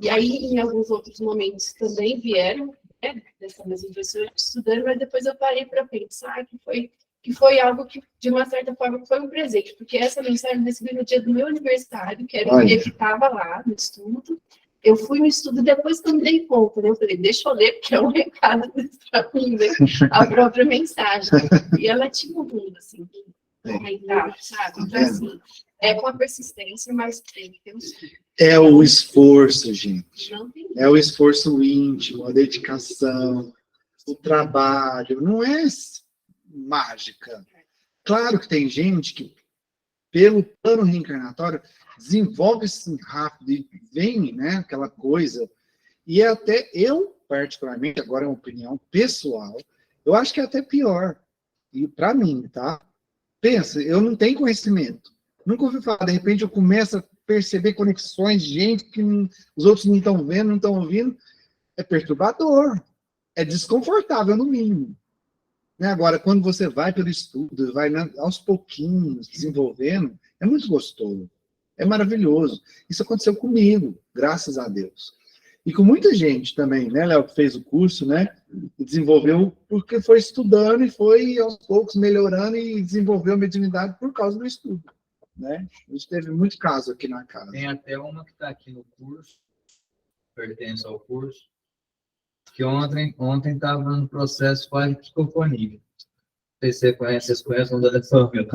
E aí, em alguns outros momentos também vieram, né, dessa mesma pessoa estudando, mas depois eu parei para pensar que foi algo que, de uma certa forma, foi um presente, porque essa mensagem eu recebi no dia do meu aniversário, que era o dia que estava lá no estudo. Eu fui no estudo depois que eu me dei conta, né? Eu falei, deixa eu ler, porque é um recado para mim, né? A própria mensagem. E ela tinha um mundo, assim, sabe? Então, assim, é com a persistência, mas tem que ter um estudo. É o esforço, gente. É o esforço íntimo, a dedicação, o trabalho. Não é mágica. Claro que tem gente que, pelo plano reencarnatório, desenvolve assim rápido e vem, né, aquela coisa. E até eu, particularmente, agora é uma opinião pessoal, eu acho que é até pior. E para mim, tá? Pensa, eu não tenho conhecimento. Nunca ouvi falar, de repente eu começo a perceber conexões de gente que os outros não estão vendo, não estão ouvindo. É perturbador. É desconfortável, no mínimo. Né? Agora, quando você vai pelo estudo, vai aos pouquinhos desenvolvendo, é muito gostoso. É maravilhoso. Isso aconteceu comigo, graças a Deus. E com muita gente também, né, Léo, que fez o curso, né, e desenvolveu porque foi estudando e foi, aos poucos, melhorando e desenvolveu a mediunidade por causa do estudo, né? A gente teve muito caso aqui na casa. Tem até uma que está aqui no curso, pertence ao curso, que ontem estava no processo quase psicofonia. sei se você conhece, vocês conhecem o Dona Sofia.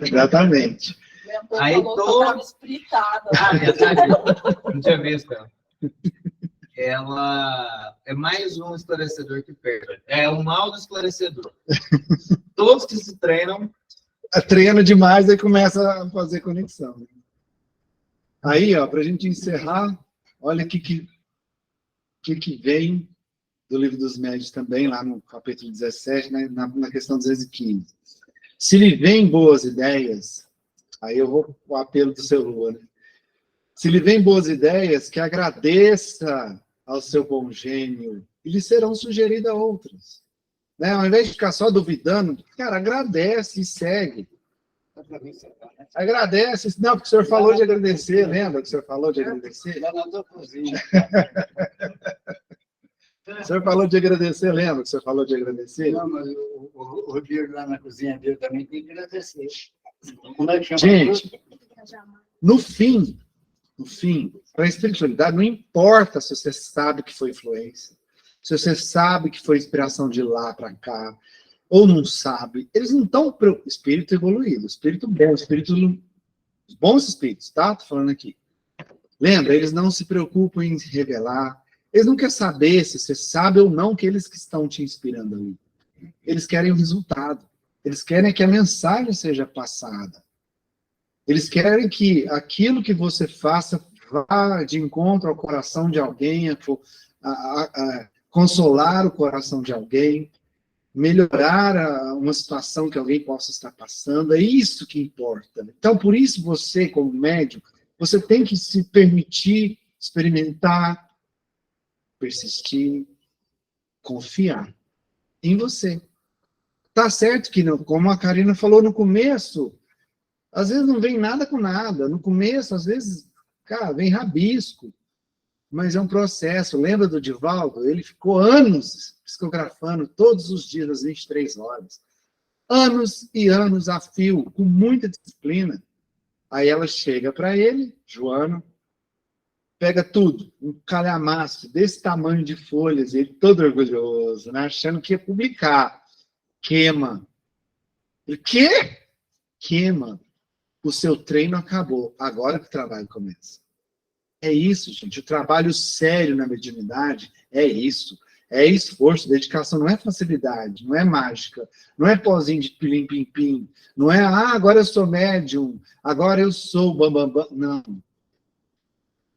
Exatamente. Minha avó Aí falou que eu tô- tava espritada. Ah, verdade. Não tinha visto ela. Ela é mais um esclarecedor que perde. É um mal do esclarecedor. Todos que se treinam, Treina demais, aí começa a fazer conexão. Aí, ó, para a gente encerrar, olha o que vem do Livro dos Médiuns também, lá no capítulo 17, né, na questão 215. Se lhe vêm boas ideias, aí eu vou o apelo do seu Lua, né? Se lhe vêm boas ideias, que agradeça ao seu bom gênio, e lhe serão sugeridas outras. Né? Ao invés de ficar só duvidando, cara, agradece e segue. Agradece. Não, porque o senhor falou de agradecer, lembra que o senhor falou de agradecer? Lá na tua cozinha. O senhor falou de agradecer, lembra que o senhor falou de agradecer? Não, mas o Rodrigo lá na cozinha dele também tem que agradecer. Como é que chama? Gente, no fim, para a espiritualidade, não importa se você sabe que foi influência, se você sabe que foi inspiração de lá para cá, ou não sabe, eles não estão espírito evoluído, espírito bom, os bons espíritos, tá? Tô falando aqui. Lembra, eles não se preocupam em revelar, eles não querem saber se você sabe ou não que eles que estão te inspirando ali. Eles querem o resultado, eles querem que a mensagem seja passada. Eles querem que aquilo que você faça vá de encontro ao coração de alguém, consolar o coração de alguém, melhorar uma situação que alguém possa estar passando. É isso que importa. Então, por isso você, como médium, você tem que se permitir experimentar, persistir, confiar em você. Tá certo que, como a Karina falou no começo, às vezes não vem nada com nada. No começo, às vezes, cara, vem rabisco. Mas é um processo. Lembra do Divaldo? Ele ficou anos psicografando todos os dias, às 23 horas. Anos e anos a fio, com muita disciplina. Aí ela chega para ele, Joana, pega tudo, um calhamaço desse tamanho de folhas, ele todo orgulhoso, né, achando que ia publicar. Queima. Ele, quê? Queima. O seu treino acabou. Agora que o trabalho começa. É isso, gente. O trabalho sério na mediunidade é isso. É esforço, dedicação. Não é facilidade, não é mágica. Não é pozinho de pilim-pim-pim. Não é, agora eu sou médium, agora eu sou bambambam. Não.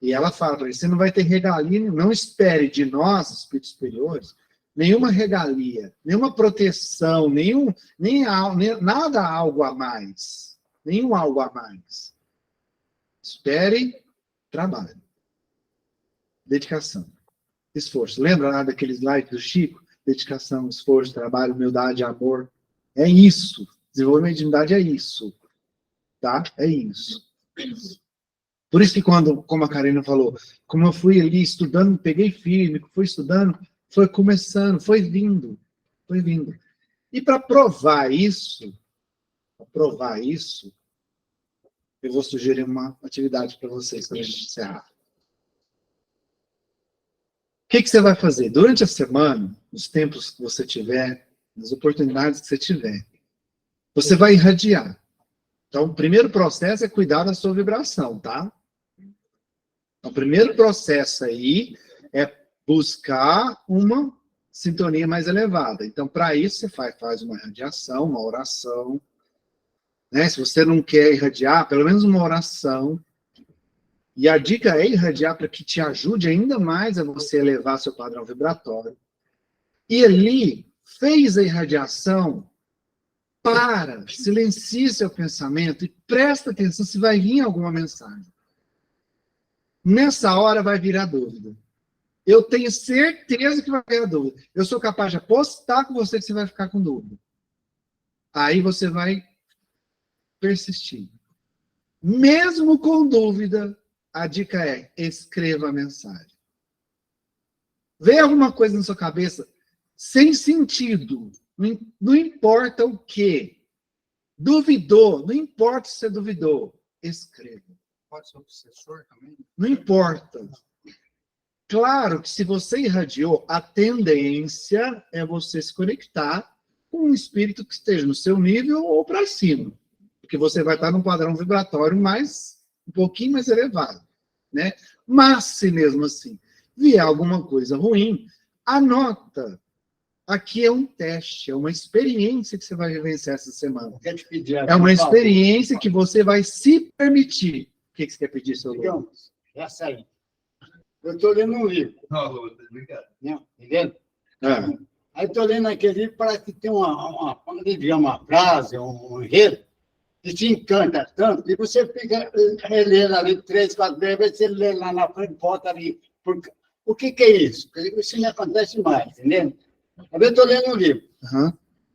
E ela fala para ele, você não vai ter regalia, não espere de nós, espíritos superiores, nenhuma regalia, nenhuma proteção, nada algo a mais. Nenhum algo a mais. Espere trabalho. Dedicação. Esforço. Lembra lá daquele slide do Chico? Dedicação, esforço, trabalho, humildade, amor. É isso. Desenvolvimento de unidade é isso. Tá? É isso. Por isso que quando, como a Karina falou, como eu fui ali estudando, peguei firme, fui estudando, foi começando, foi vindo. Foi vindo. E para provar isso, eu vou sugerir uma atividade para vocês, para a gente encerrar. O que você vai fazer? Durante a semana, nos tempos que você tiver, nas oportunidades que você tiver, você vai irradiar. Então, o primeiro processo é cuidar da sua vibração, tá? Então, o primeiro processo aí é buscar uma sintonia mais elevada. Então, para isso, você faz uma irradiação, uma oração. Né? Se você não quer irradiar, pelo menos uma oração. E a dica é irradiar para que te ajude ainda mais a você elevar seu padrão vibratório. E ali, fez a irradiação, silencie seu pensamento e presta atenção se vai vir alguma mensagem. Nessa hora vai vir a dúvida. Eu tenho certeza que vai vir a dúvida. Eu sou capaz de apostar com você que você vai ficar com dúvida. Aí você vai persistir. Mesmo com dúvida, a dica é, escreva a mensagem. Vê alguma coisa na sua cabeça sem sentido, não importa o quê. Duvidou, não importa se você duvidou, escreva. Pode ser obsessor também? Não importa. Claro que se você irradiou, a tendência é você se conectar com um espírito que esteja no seu nível ou para cima. Porque você vai estar num padrão vibratório um pouquinho mais elevado, né? Mas, se mesmo assim vier alguma coisa ruim, anota. Aqui é um teste, é uma experiência que você vai vivenciar essa semana. É uma experiência que você vai se permitir. O que você quer pedir, seu Lucas? Já saí. Eu estou lendo um livro. Não, obrigado. Não, entendeu? Aí estou lendo aquele livro, parece que tem uma frase, um enredo, que te encanta tanto, e você fica relendo ali 3, 4 vezes, você lê lá na frente, volta ali. O que é isso? Isso me acontece mais, entendeu? Eu estou lendo um livro.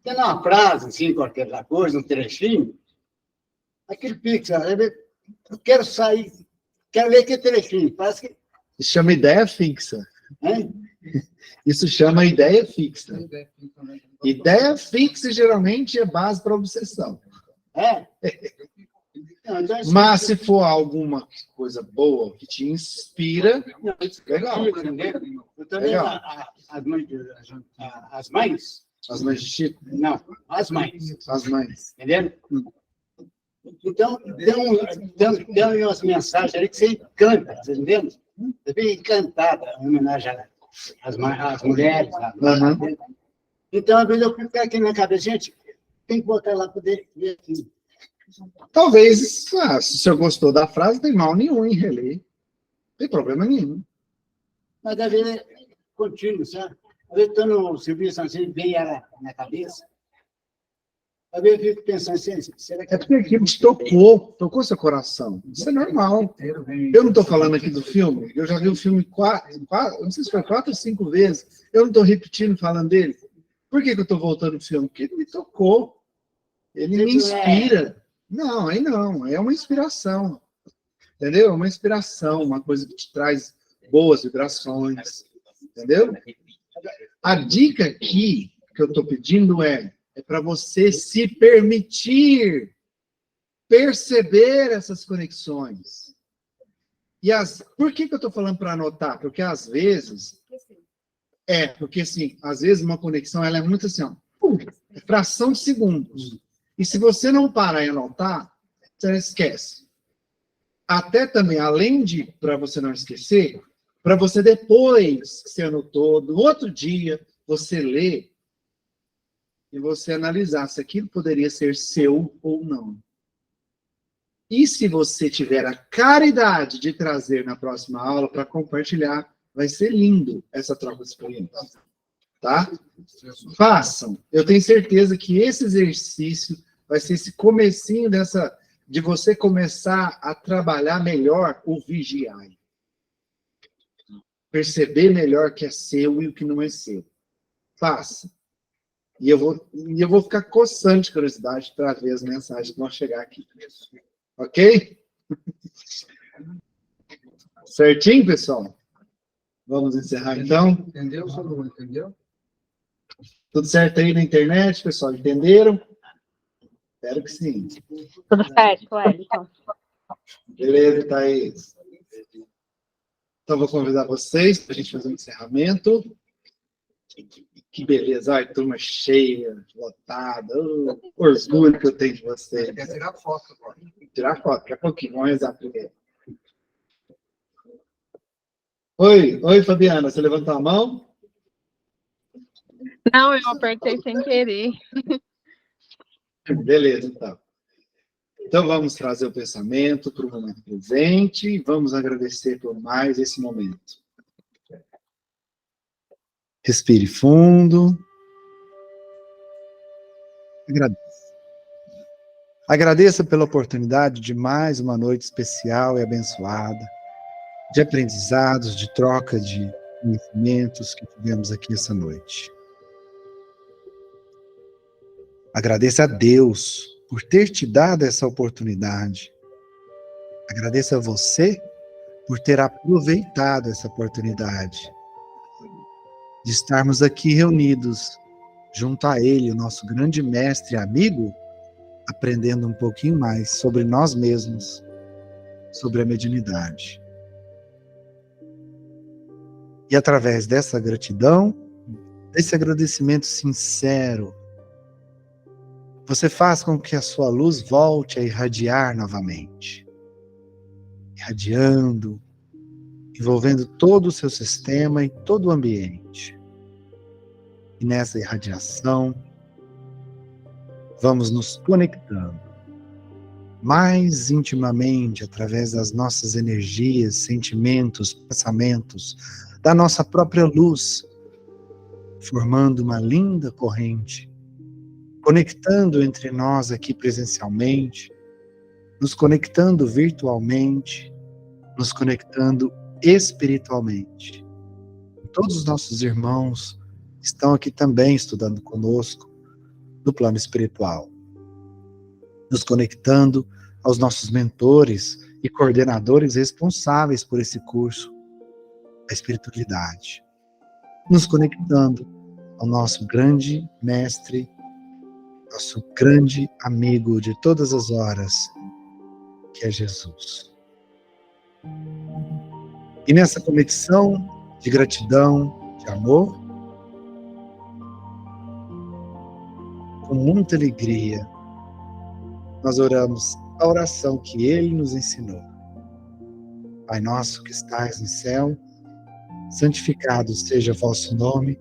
Tem uma frase, assim, qualquer coisa, um trechinho, aquele fixa, eu quero sair, quero ler aquele trechinho, parece que... Isso chama ideia fixa. Isso chama ideia fixa. Ideia fixa geralmente é base para obsessão. Mas se for alguma coisa boa que te inspira, legal. Eu também, as mães. As mães de Chico? Não, as mães. As mães. Entendeu? Então, tem umas mensagens ali que você encanta, você entendeu? Você fica encantada em homenagem às mulheres. Então, às vezes eu fico aqui na cabeça, gente, tem que botar lá para poder ver aqui. Talvez, se o senhor gostou da frase, não tem mal nenhum em reler. Não tem problema nenhum. Mas às vezes é contínuo, sabe? Às vezes estou no serviço assim, vem ela na cabeça. Às vezes eu fico pensando assim, será que... É porque aquilo te tocou seu coração. Isso é normal. Eu não estou falando aqui do filme, eu já vi o filme não sei se foi 4 ou 5 vezes. Eu não estou repetindo falando dele. Por que eu estou voltando ao filme? Porque ele me tocou. Ele me inspira. Não, aí não. É uma inspiração. Entendeu? É uma inspiração, uma coisa que te traz boas vibrações. Entendeu? A dica aqui que eu estou pedindo é para você se permitir perceber essas conexões. Por que eu estou falando para anotar? Porque às vezes... porque assim, às vezes uma conexão ela é muito assim, fração de segundos. E se você não parar e anotar, você esquece. Até também, além de, para você não esquecer, para você depois que você anotou, no outro dia, você ler e você analisar se aquilo poderia ser seu ou não. E se você tiver a caridade de trazer na próxima aula para compartilhar, vai ser lindo essa troca de experiência. Tá? Façam. Eu tenho certeza que esse exercício vai ser esse comecinho de você começar a trabalhar melhor o vigiar. Perceber melhor o que é seu e o que não é seu. Faça. E eu vou ficar coçando de curiosidade para ver as mensagens que vão chegar aqui. Ok? Certinho, pessoal? Vamos encerrar, então? Entendeu, Salomão? Entendeu? Tudo certo aí na internet, pessoal? Entenderam? Espero que sim. Tudo certo, Wellington. Beleza, Thaís. Então, vou convidar vocês para a gente fazer um encerramento. Que beleza, ai, turma cheia, lotada. Orgulho que eu tenho de vocês. Quer tirar foto agora? Tirar foto, daqui a pouquinho. Vamos rezar primeiro. Oi, Fabiana, você levantou a mão? Não, eu apertei sem querer. Beleza, então. Então, vamos trazer o pensamento para o momento presente e vamos agradecer por mais esse momento. Respire fundo. Agradeça. Agradeça pela oportunidade de mais uma noite especial e abençoada, de aprendizados, de troca de conhecimentos que tivemos aqui essa noite. Agradeça a Deus por ter te dado essa oportunidade. Agradeça a você por ter aproveitado essa oportunidade de estarmos aqui reunidos junto a Ele, o nosso grande mestre e amigo, aprendendo um pouquinho mais sobre nós mesmos, sobre a mediunidade. E através dessa gratidão, desse agradecimento sincero, você faz com que a sua luz volte a irradiar novamente. Irradiando, envolvendo todo o seu sistema e todo o ambiente. E nessa irradiação, vamos nos conectando mais intimamente através das nossas energias, sentimentos, pensamentos, da nossa própria luz, formando uma linda corrente, conectando entre nós aqui presencialmente, nos conectando virtualmente, nos conectando espiritualmente. Todos os nossos irmãos estão aqui também estudando conosco no plano espiritual, nos conectando aos nossos mentores e coordenadores responsáveis por esse curso, a espiritualidade, nos conectando ao nosso grande mestre, nosso grande amigo de todas as horas, que é Jesus. E nessa conexão de gratidão, de amor, com muita alegria, nós oramos a oração que Ele nos ensinou. Pai nosso que estais no céu, santificado seja o vosso nome,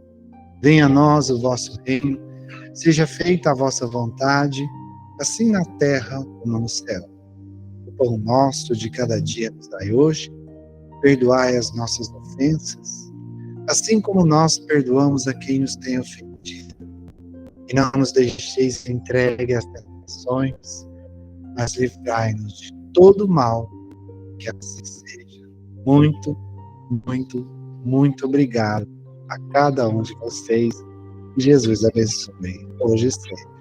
venha a nós o vosso reino, seja feita a vossa vontade, assim na terra como no céu. O pão nosso de cada dia nos dai hoje, perdoai as nossas ofensas, assim como nós perdoamos a quem nos tem ofendido. E não nos deixeis entregue às tentações, mas livrai-nos de todo mal, que assim seja. Muito, muito, muito obrigado a cada um de vocês. Jesus abençoe hoje e sempre.